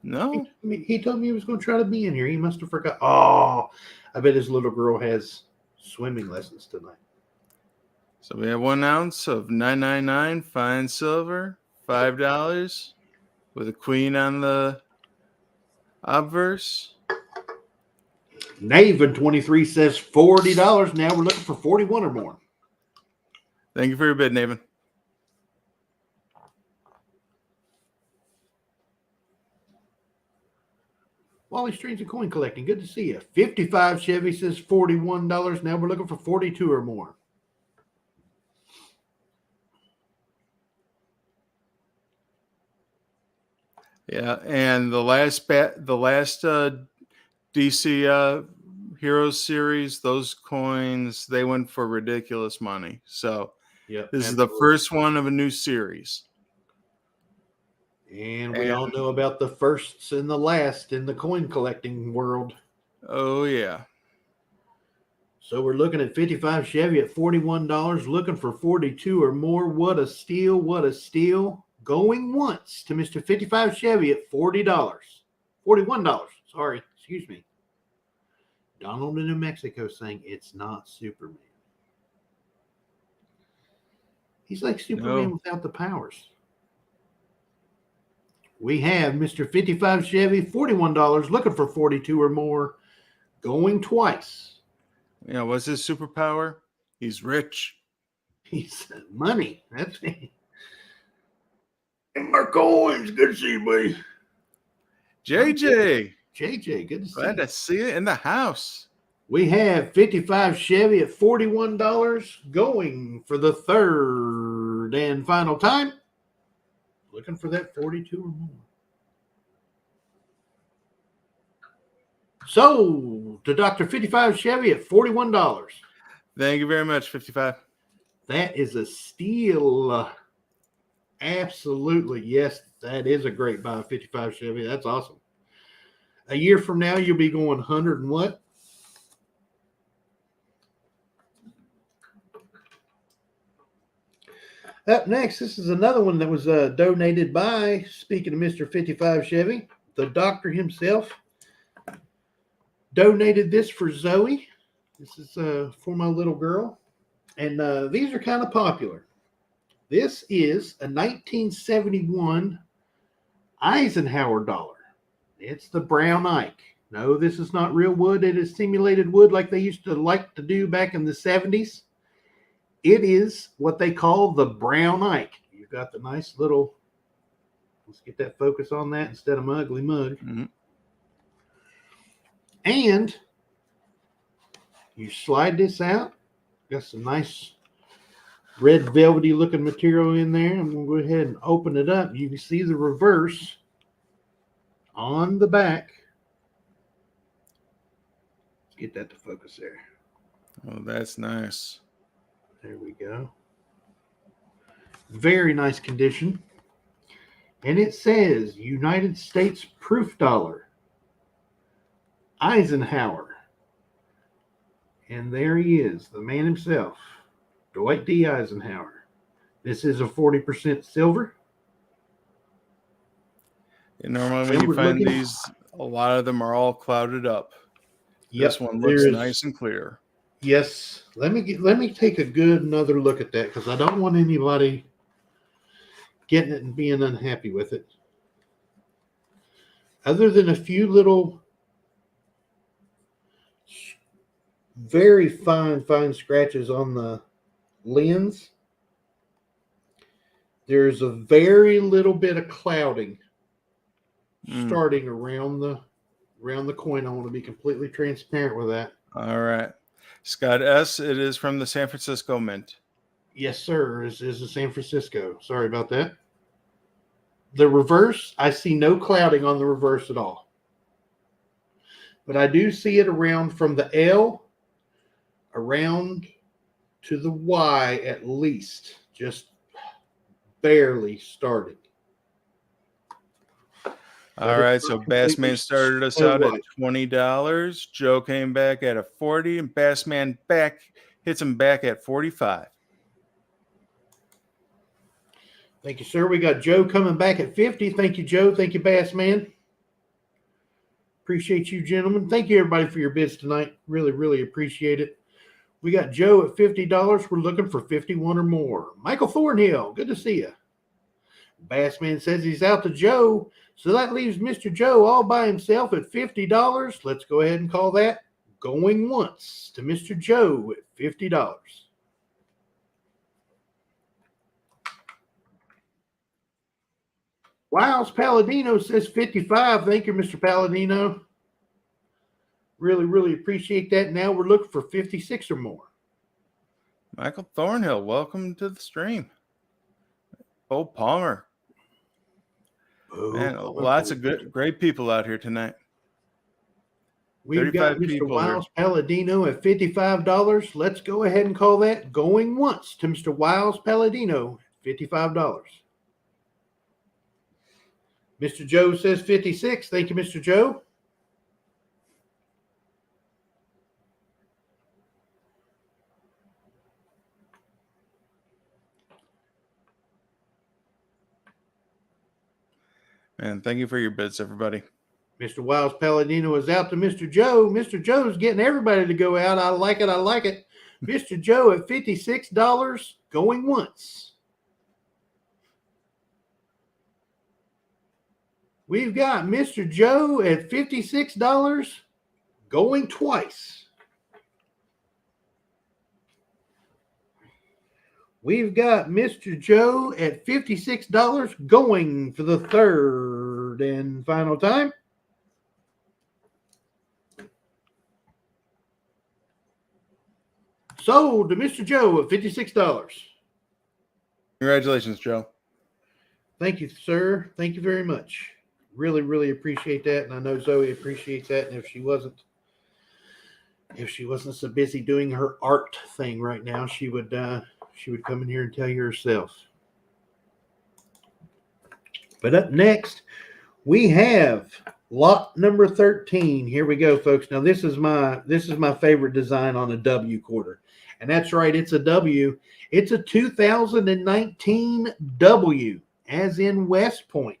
No. He told me he was going to try to be in here. He must have forgot. Oh, I bet his little girl has swimming lessons tonight. So we have 1 ounce of $9.99 fine silver, $5 with a queen on the obverse. Naven 23 says $40. Now we're looking for 41 or more. Thank you for your bid, Naven. Wally Streams and Coin Collecting. Good to see you. 55 Chevy says $41. Now we're looking for 42 or more. Yeah, and the last DC Heroes series, those coins, they went for ridiculous money. So this is the first one of a new series. And we all know about the firsts and the last in the coin collecting world. Oh, yeah. So we're looking at 55 Chevy at $41, looking for 42 or more. What a steal, what a steal. Going once to Mr. 55 Chevy at $40. $41, sorry, excuse me. Donald in New Mexico saying it's not Superman. He's like Superman without the powers. We have Mr. 55 Chevy, $41, looking for 42 or more, going twice. Yeah, what's his superpower? He's rich. He's money. That's me. And my coins. Good to see you, buddy. JJ, good to see you. Glad to see you in the house. We have 55 Chevy at $41, going for the third and final time. Looking for that 42 or more. So to Dr. 55 Chevy at $41. Thank you very much, 55. That is a steal. Absolutely. Yes, that is a great buy, 55 Chevy. That's awesome. A year from now, you'll be going 100 and what? Up next, this is another one that was donated by, speaking of Mr. 55 Chevy, the doctor himself donated this for Zoe. This is for my little girl. And these are kind of popular. This is a 1971 Eisenhower dollar. It's the brown Ike. No, this is not real wood. It is simulated wood like they used to like to do back in the 70s. It is what they call the brown Ike. You've got the nice little, let's get that focus on that instead of my ugly mug. Mm-hmm. And you slide this out. Got some nice red velvety looking material in there. I'm going to go ahead and open it up. You can see the reverse on the back. Let's get that to focus there. Oh, that's nice. There we go. Very nice condition. And it says United States proof dollar. Eisenhower. And there he is, the man himself, Dwight D. Eisenhower. This is a 40% silver. And normally when you find these, a lot of them are all clouded up. Yep, this one looks nice and clear. Yes. Let me take a good another look at that because I don't want anybody getting it and being unhappy with it. Other than a few little very fine scratches on the lens, there's a very little bit of clouding starting around the coin. I want to be completely transparent with that. All right. Scott S., it is from the San Francisco Mint. Yes, sir. It is the San Francisco. Sorry about that. The reverse, I see no clouding on the reverse at all. But I do see it around from the L around to the Y at least. Just barely starting. All right, so Bassman started us out at $20. Joe came back at a 40, and Bassman hits him back at 45. Thank you, sir. We got Joe coming back at 50. Thank you, Joe. Thank you, Bassman. Appreciate you, gentlemen. Thank you, everybody, for your bids tonight. Really, really appreciate it. We got Joe at $50. We're looking for 51 or more. Michael Thornhill, good to see you. Bassman says he's out to Joe. So that leaves Mr. Joe all by himself at $50. Let's go ahead and call that going once to Mr. Joe at $50. Wiles Palladino says 55. Thank you, Mr. Palladino. Really, really appreciate that. Now we're looking for 56 or more. Michael Thornhill, welcome to the stream. Bo Palmer. Man, lots of great people out here tonight. We've got Mr. Wiles Palladino at $55. Let's go ahead and call that going once to Mr. Wiles Palladino at $55. Mr. Joe says 56. Thank you, Mr. Joe. And thank you for your bids, everybody. Mr. Wiles Palladino is out to Mr. Joe. Mr. Joe's getting everybody to go out. I like it. I like it. Mr. Joe at $56 going once. We've got Mr. Joe at $56 going twice. We've got Mr. Joe at $56 going for the third and final time. Sold to Mr. Joe at $56. Congratulations, Joe. Thank you, sir. Thank you very much. Really, really appreciate that. And I know Zoe appreciates that. And if she wasn't so busy doing her art thing right now, she would come in here and tell you herself. But up next, we have lot number 13. Here we go, folks. Now this is my favorite design on a W quarter. And that's right, it's a W. It's a 2019 W, as in West Point.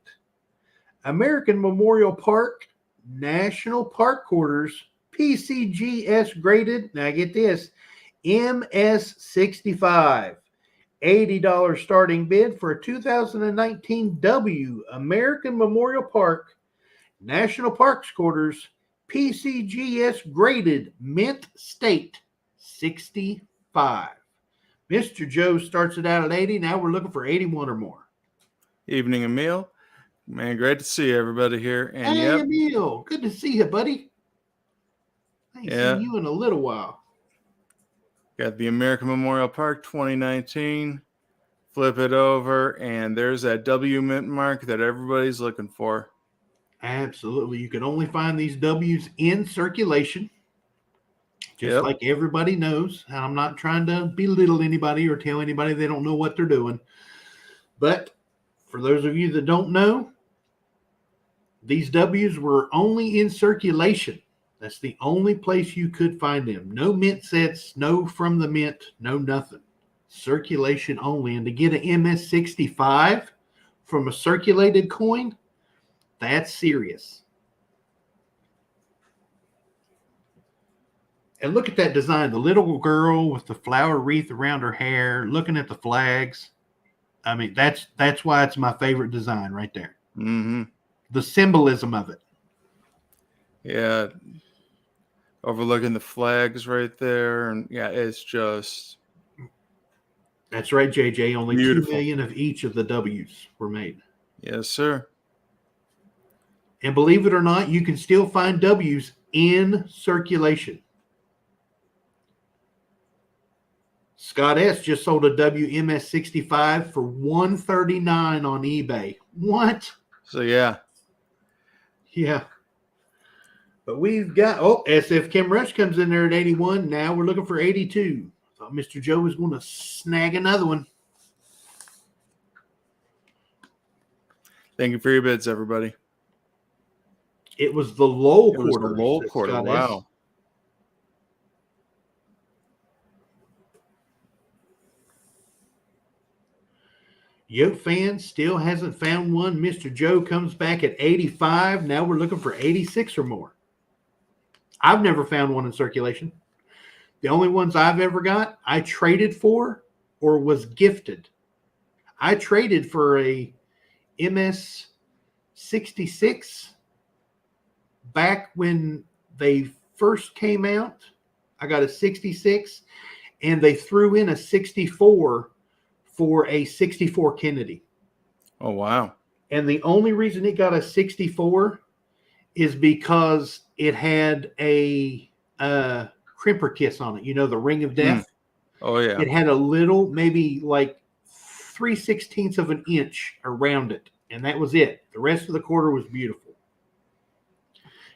American Memorial Park, National Park Quarters, PCGS graded. Now get this, MS65. $80 starting bid for a 2019 W, American Memorial Park, National Parks Quarters, PCGS graded, Mint State, 65. Mr. Joe starts it out at 80. Now we're looking for 81 or more. Evening, Emil. Man, great to see everybody here. And hey, Emil, good to see you, buddy. I ain't seen you in a little while. Got the American Memorial Park 2019. Flip it over, and there's that W mint mark that everybody's looking for. Absolutely. You can only find these W's in circulation, just like everybody knows. And I'm not trying to belittle anybody or tell anybody they don't know what they're doing. But for those of you that don't know, these W's were only in circulation. That's the only place you could find them. No mint sets, no from the mint, no nothing. Circulation only. And to get an MS65 from a circulated coin, that's serious. And look at that design. The little girl with the flower wreath around her hair, looking at the flags. I mean, that's why it's my favorite design right there. Mm-hmm. The symbolism of it. Yeah. Overlooking the flags right there. And yeah, it's just... That's right, JJ. Only beautiful. 2 million of each of the W's were made. Yes, sir. And believe it or not, you can still find W's in circulation. Scott S. just sold a WMS65 for $139 on eBay. What? So, yeah. Yeah. But we've got, SF Kim Rush comes in there at 81. Now we're looking for 82. Thought Mr. Joe was going to snag another one. Thank you for your bids, everybody. It was the low quarter. It was the low quarter. Wow. Yoke fan still hasn't found one. Mr. Joe comes back at 85. Now we're looking for 86 or more. I've never found one in circulation. The only ones I've ever got, I traded for or was gifted. I traded for a MS66 back when they first came out. I got a 66, and they threw in a 64 for a 64 Kennedy. Oh, wow. And the only reason it got a 64 is because it had a crimper kiss on it. You know, the ring of death. Oh, yeah. It had a little, maybe like 3/16 of an inch around it. And that was it. The rest of the quarter was beautiful.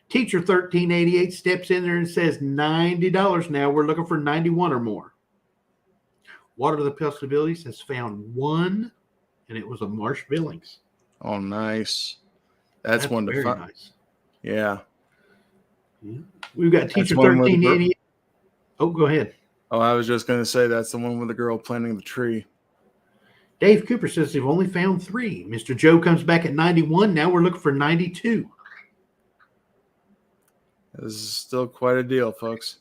Teacher 1388 steps in there and says $90. Now we're looking for 91 or more. Water to the Possibilities has found one, and it was a Marsh Billings. Oh, nice. That's one to find. Nice. Yeah. We've got Teacher 1388. Oh, go ahead. Oh, I was just going to say that's the one with the girl planting the tree. Dave Cooper says they've only found 3. Mr. Joe comes back at 91. Now we're looking for 92. This is still quite a deal, folks.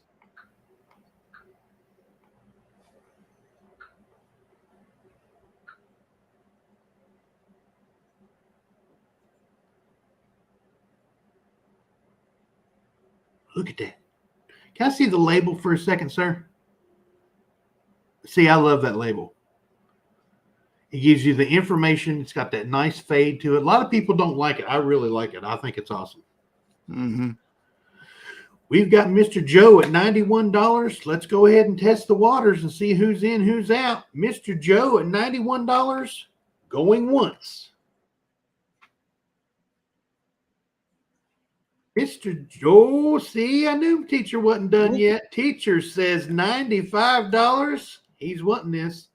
Look at that. Can I see the label for a second, sir? See, I love that label. It gives you the information. It's got that nice fade to it. A lot of people don't like it. I really like it. I think it's awesome. Mm-hmm. We've got Mr. Joe at $91. Let's go ahead and test the waters and see who's in, who's out. Mr. Joe at $91, going once. Mr. Joe, see, I knew teacher wasn't done yet. Teacher says $95. He's wanting this.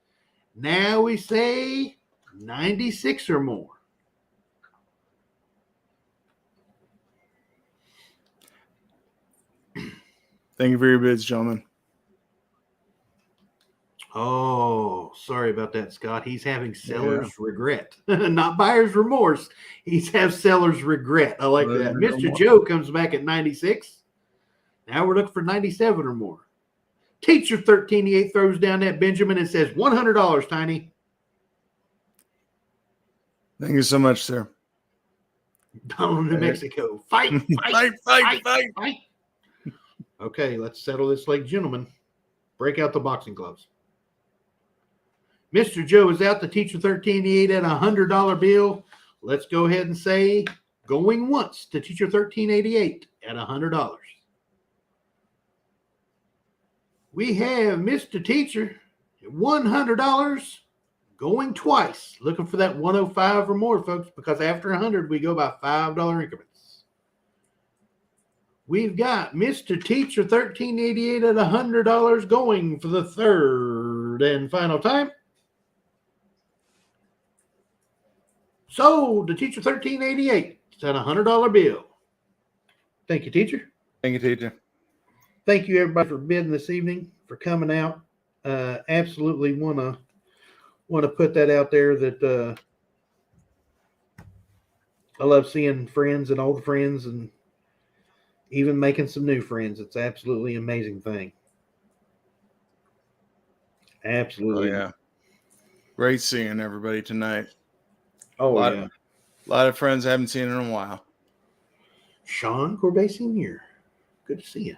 Now we say 96 or more. Thank you for your bids, gentlemen. sorry about that, Scott. He's having seller's regret, not buyer's remorse. He's have seller's regret. I like that. Mr. Joe comes back at 96. Now we're looking for 97 or more. Teacher 1388 throws down that Benjamin and says $100, Tiny. Thank you so much, sir. Donald, New Mexico. Fight. Okay, let's settle this like gentlemen. Break out the boxing gloves. Mr. Joe is out to Teacher 1388 at a $100 bill. Let's go ahead and say going once to Teacher 1388 at $100. We have Mr. Teacher at $100 going twice. Looking for that 105 or more, folks, because after 100, we go by $5 increments. We've got Mr. Teacher 1388 at $100 going for the third and final time. Sold to Teacher 1388. It's at a $100 bill. Thank you, Teacher. Thank you, teacher. Thank you, everybody, for bidding this evening, for coming out. Absolutely want to put that out there that I love seeing friends and old friends and even making some new friends. It's absolutely amazing thing. Absolutely. Oh, yeah. Great seeing everybody tonight. Oh, A lot of friends I haven't seen in a while. Sean Corbet Sr., good to see you.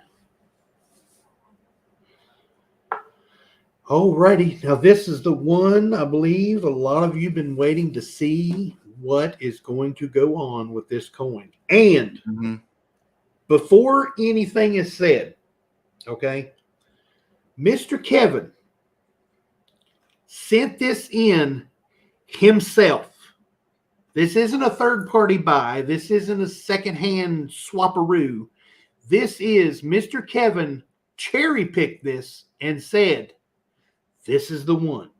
All righty. Now, this is the one I believe a lot of you have been waiting to see what is going to go on with this coin. And before anything is said, okay, Mr. Kevin sent this in himself. This isn't a third-party buy. This isn't a second-hand swapperoo. This is Mr. Kevin cherry-picked this and said, this is the one.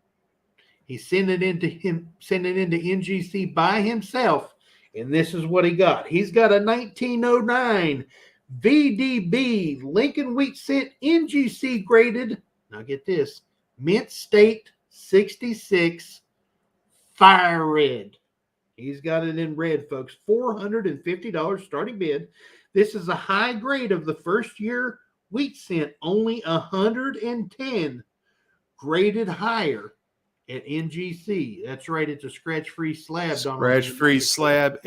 He sent it into NGC by himself, and this is what he got. He's got a 1909 VDB Lincoln Wheat Cent NGC graded, now get this, Mint State 66 Fire Red. He's got it in red, folks. $450 starting bid. This is a high grade of the first year wheat cent, only 110 graded higher at NGC. That's right. It's a scratch-free slab. Scratch-free slab.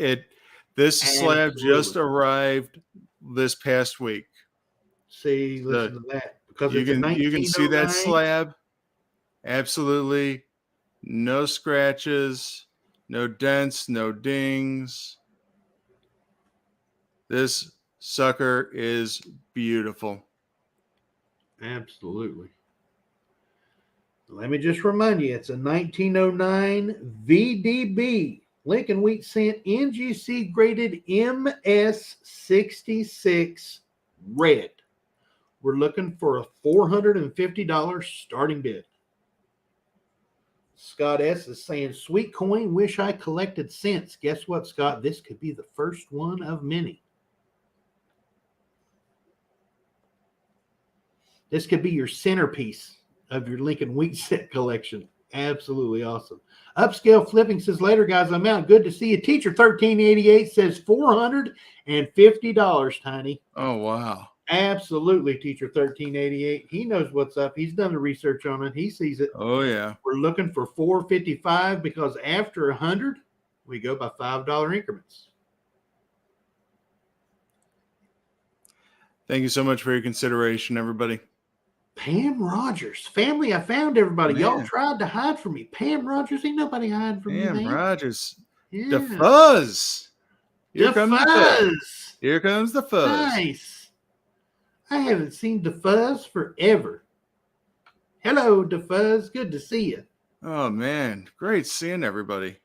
This slab just arrived this past week. See, listen to that. Because you can see that slab. Absolutely no scratches, no dents, no dings. This sucker is beautiful. Absolutely. Let me just remind you, it's a 1909 VDB Lincoln Wheat Cent NGC graded MS66 red. We're looking for a $450 starting bid. Scott S. is saying, sweet coin, wish I collected cents. Guess what, Scott? This could be the first one of many. This could be your centerpiece of your Lincoln Wheat Cent collection. Absolutely awesome. Upscale Flipping says, later, guys, I'm out. Good to see you. Teacher 1388 says $450, Tiny. Oh, wow. Absolutely, Teacher 1388. He knows what's up. He's done the research on it. He sees it. Oh, yeah. We're looking for $455 because after 100, we go by $5 increments. Thank you so much for your consideration, everybody. Pam Rogers. Family, I found everybody. Man. Y'all tried to hide from me. Pam Rogers, ain't nobody hiding from me, man. Pam Rogers. Yeah. The fuzz. Here comes the fuzz. Here comes the fuzz. Nice. I haven't seen the fuzz forever. Hello, the fuzz. Good to see you. Oh, man. Great seeing everybody.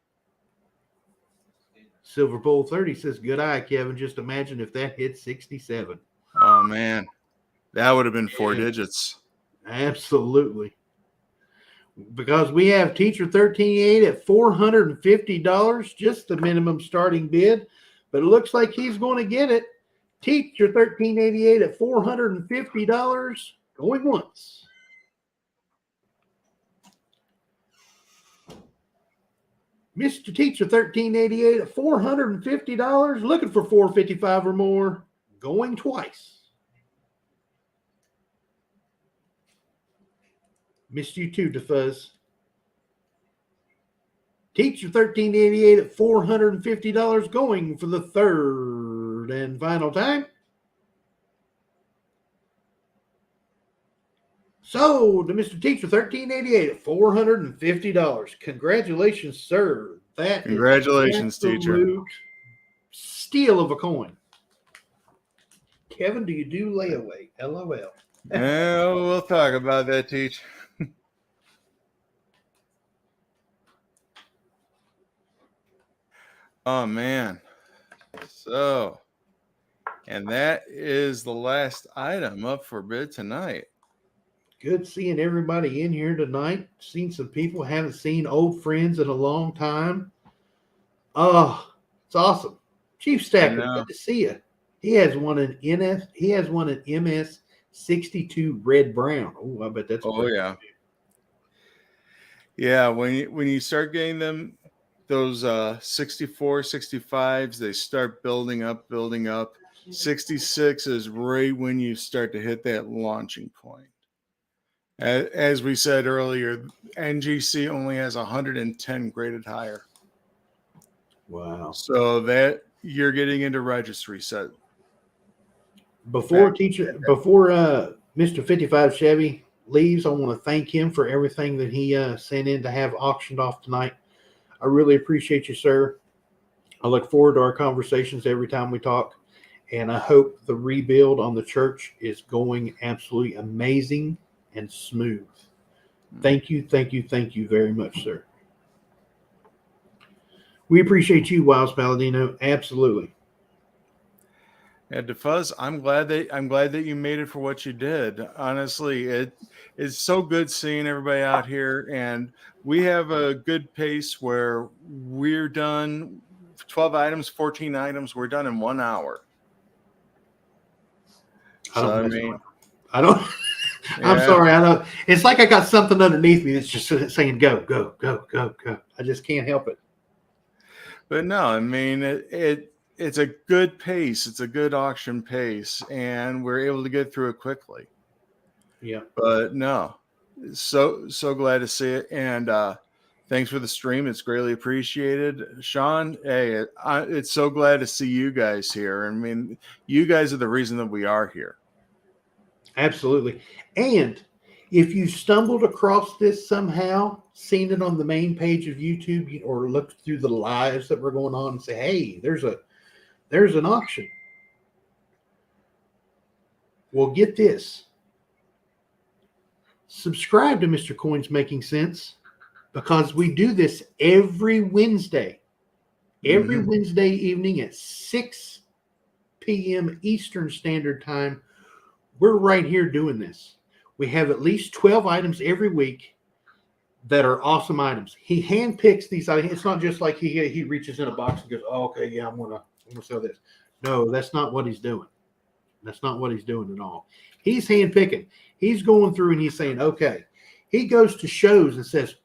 Silver Bowl 30 says, good eye, Kevin. Just imagine if that hit 67. Oh, man. That would have been 4 digits. Absolutely. Because we have Teacher 1388 at $450, just the minimum starting bid. But it looks like he's going to get it. Teacher 1388 at $450, going once. Mr. Teacher 1388 at $450. Looking for $455 or more. Going twice. Missed you too, DeFuzz. Teacher 1388 at $450. Going for the third and final time. Sold to Mr. Teacher 1388 at $450. Congratulations, sir. That Congratulations, is teacher. absolute steal of a coin. Kevin, do you do layaway? LOL. Yeah, we'll talk about that, Teach. Oh, man. So, and that is the last item up for bid tonight. Good seeing everybody in here tonight. Seen some people, haven't seen old friends in a long time. Oh, it's awesome. Chief Stacker, good to see you. He has one in MS 62 red brown. Oh, I bet that's yeah. Yeah, when you start getting them, those 64, 65s, they start building up. 66 is right when you start to hit that launching point. As we said earlier, NGC only has 110 graded higher. Wow. So that you're getting into registry set. Before Mr. 55 Chevy leaves, I want to thank him for everything that he sent in to have auctioned off tonight. I really appreciate you, sir. I look forward to our conversations every time we talk, and I hope the rebuild on the church is going absolutely amazing and smooth. Thank you very much, sir. We appreciate you, Wiles Palladino. Absolutely. Yeah, DeFuzz, I'm glad that you made it for what you did. Honestly, it is so good seeing everybody out here, and we have a good pace where we're done 12 items, 14 items. We're done in 1 hour. I don't. Yeah. I'm sorry. I don't. It's like I got something underneath me that's just saying go, go, go, go, go. I just can't help it. But no, I mean it's a good pace. It's a good auction pace, and we're able to get through it quickly. Yeah. But no, so glad to see it, and thanks for the stream. It's greatly appreciated, Sean. Hey, it's so glad to see you guys here. I mean, you guys are the reason that we are here. Absolutely. And if you stumbled across this somehow, seen it on the main page of YouTube, or looked through the lives that were going on and say, hey, there's an auction. Well, get this. Subscribe to Mr. Coins Making Sense, because we do this every Wednesday. Every Wednesday evening at 6 p.m. Eastern Standard Time. We're right here doing this. We have at least 12 items every week that are awesome items. He handpicks these items. It's not just like he reaches in a box and goes, oh, okay, yeah, I'm gonna sell this. No, that's not what he's doing. That's not what he's doing at all. He's handpicking. He's going through and he's saying, okay. He goes to shows and says,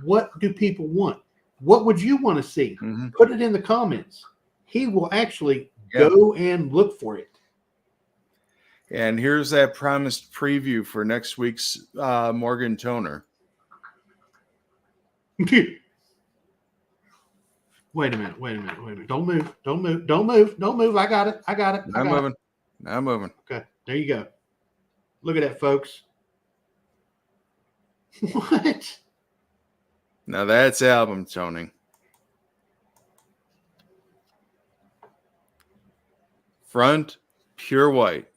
what do people want? What would you want to see? Put it in the comments. He will actually go and look for it. And here's that promised preview for next week's Morgan Toner. Wait a minute. Don't move. I got it. I'm moving. Okay, there you go. Look at that, folks. What? Now that's album toning. Front, pure white.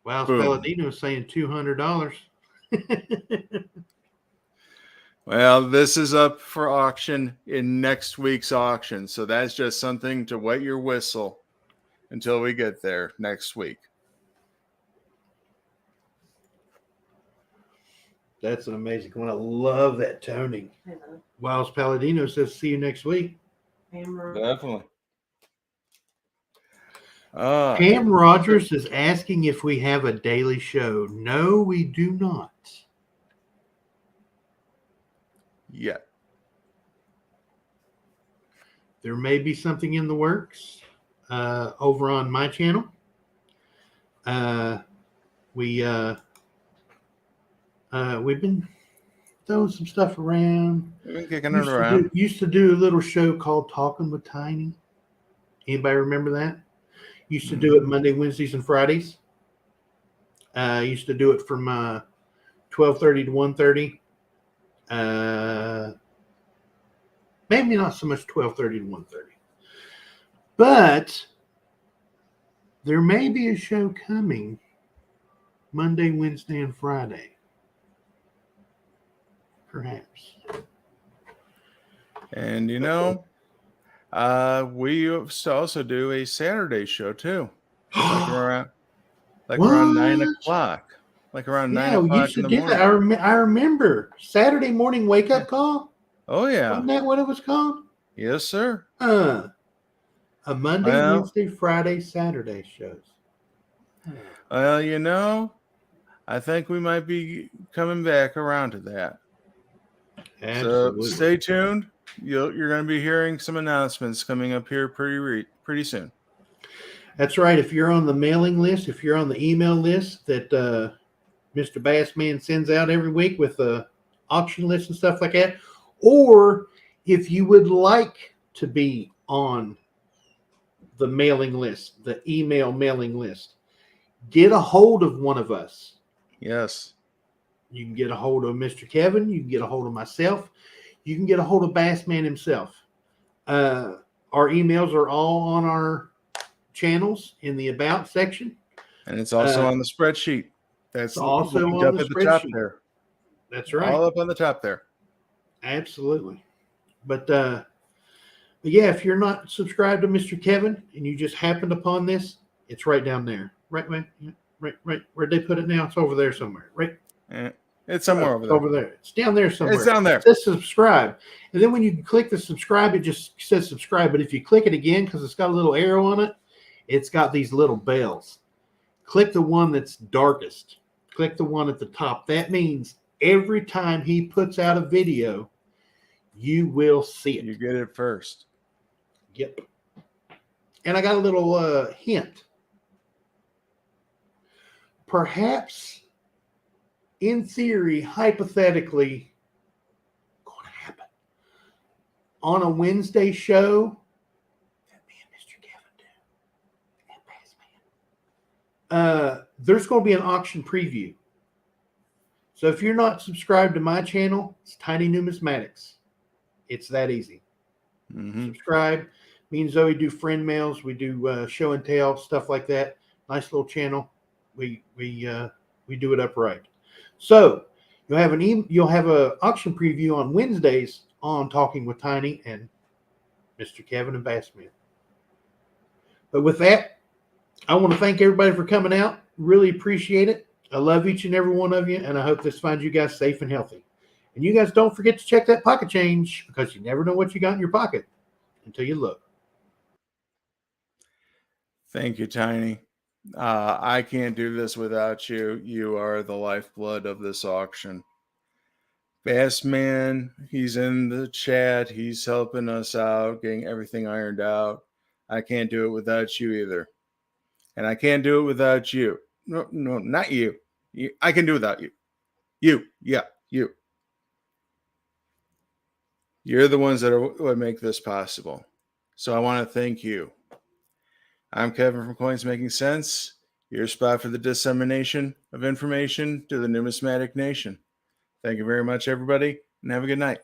Wow, Palladino is saying $200. Well, this is up for auction in next week's auction. So that's just something to wet your whistle until we get there next week. That's an amazing one. I love that toning. Wiles Palladino says, see you next week. Definitely. Pam Rogers is asking if we have a daily show. No, we do not. yet. There may be something in the works over on my channel. We've been throwing some stuff around. We've been kicking it around. Used to do a little show called Talking with Tiny. Anybody remember that? Used to do it Monday, Wednesdays, and Fridays. Used to do it from 12:30 to 1:30. Maybe not so much 12:30 to 1:30. But there may be a show coming Monday, Wednesday, and Friday. Perhaps. And we also do a Saturday show too. Like around 9 o'clock. Like around 9 o'clock. We used to do that. I remember Saturday morning wake up call. Oh yeah. Wasn't that what it was called? Yes, sir. A Monday, Wednesday, Friday, Saturday shows. Well, I think we might be coming back around to that. Absolutely. So stay tuned. You're going to be hearing some announcements coming up here pretty soon. That's right. If you're on the mailing list, if you're on the email list that Mr. Bassman sends out every week with the auction list and stuff like that, or if you would like to be on the mailing list, the email mailing list, get a hold of one of us. Yes. You can get a hold of Mr. Kevin. You can get a hold of myself. You can get a hold of Bassman himself. Our emails are all on our channels in the About section. And it's also on the spreadsheet. That's also on the at the spreadsheet. top there. That's right. All up on the top there. Absolutely. But yeah, if you're not subscribed to Mr. Kevin and you just happened upon this, it's right down there. Right. Where'd they put it now? It's over there somewhere. Right. It's somewhere over there. Over there. It's down there somewhere. It's down there. It says subscribe. And then when you click the subscribe, it just says subscribe. But if you click it again, because it's got a little arrow on it, it's got these little bells. Click the one that's darkest. Click the one at the top. That means every time he puts out a video, you will see it. You get it first. Yep. And I got a little hint. Perhaps, in theory, hypothetically, going to happen on a Wednesday show that me and Mr. Kevin do, and Bassman, there's going to be an auction preview. So if you're not subscribed to my channel, it's Tiny Numismatics. It's that easy. Mm-hmm. Subscribe. Me and Zoe do friend mails. We do show and tell, stuff like that. Nice little channel. We do it upright. So you'll have an auction preview on Wednesdays on Talking with Tiny and Mr. Kevin and Bassman. But with that, I want to thank everybody for coming out. Really appreciate it. I love each and every one of you, and I hope this finds you guys safe and healthy. And you guys don't forget to check that pocket change, because you never know what you got in your pocket until you look. Thank you, Tiny. I can't do this without you. You are the lifeblood of this auction. Bassman, he's in the chat. He's helping us out, getting everything ironed out. I can't do it without you either. And I can't do it without you. No, not you. I can do it without you. You. You're the ones that what make this possible. So I want to thank you. I'm Kevin from Coins Making Sense, your spot for the dissemination of information to the numismatic nation. Thank you very much, everybody, and have a good night.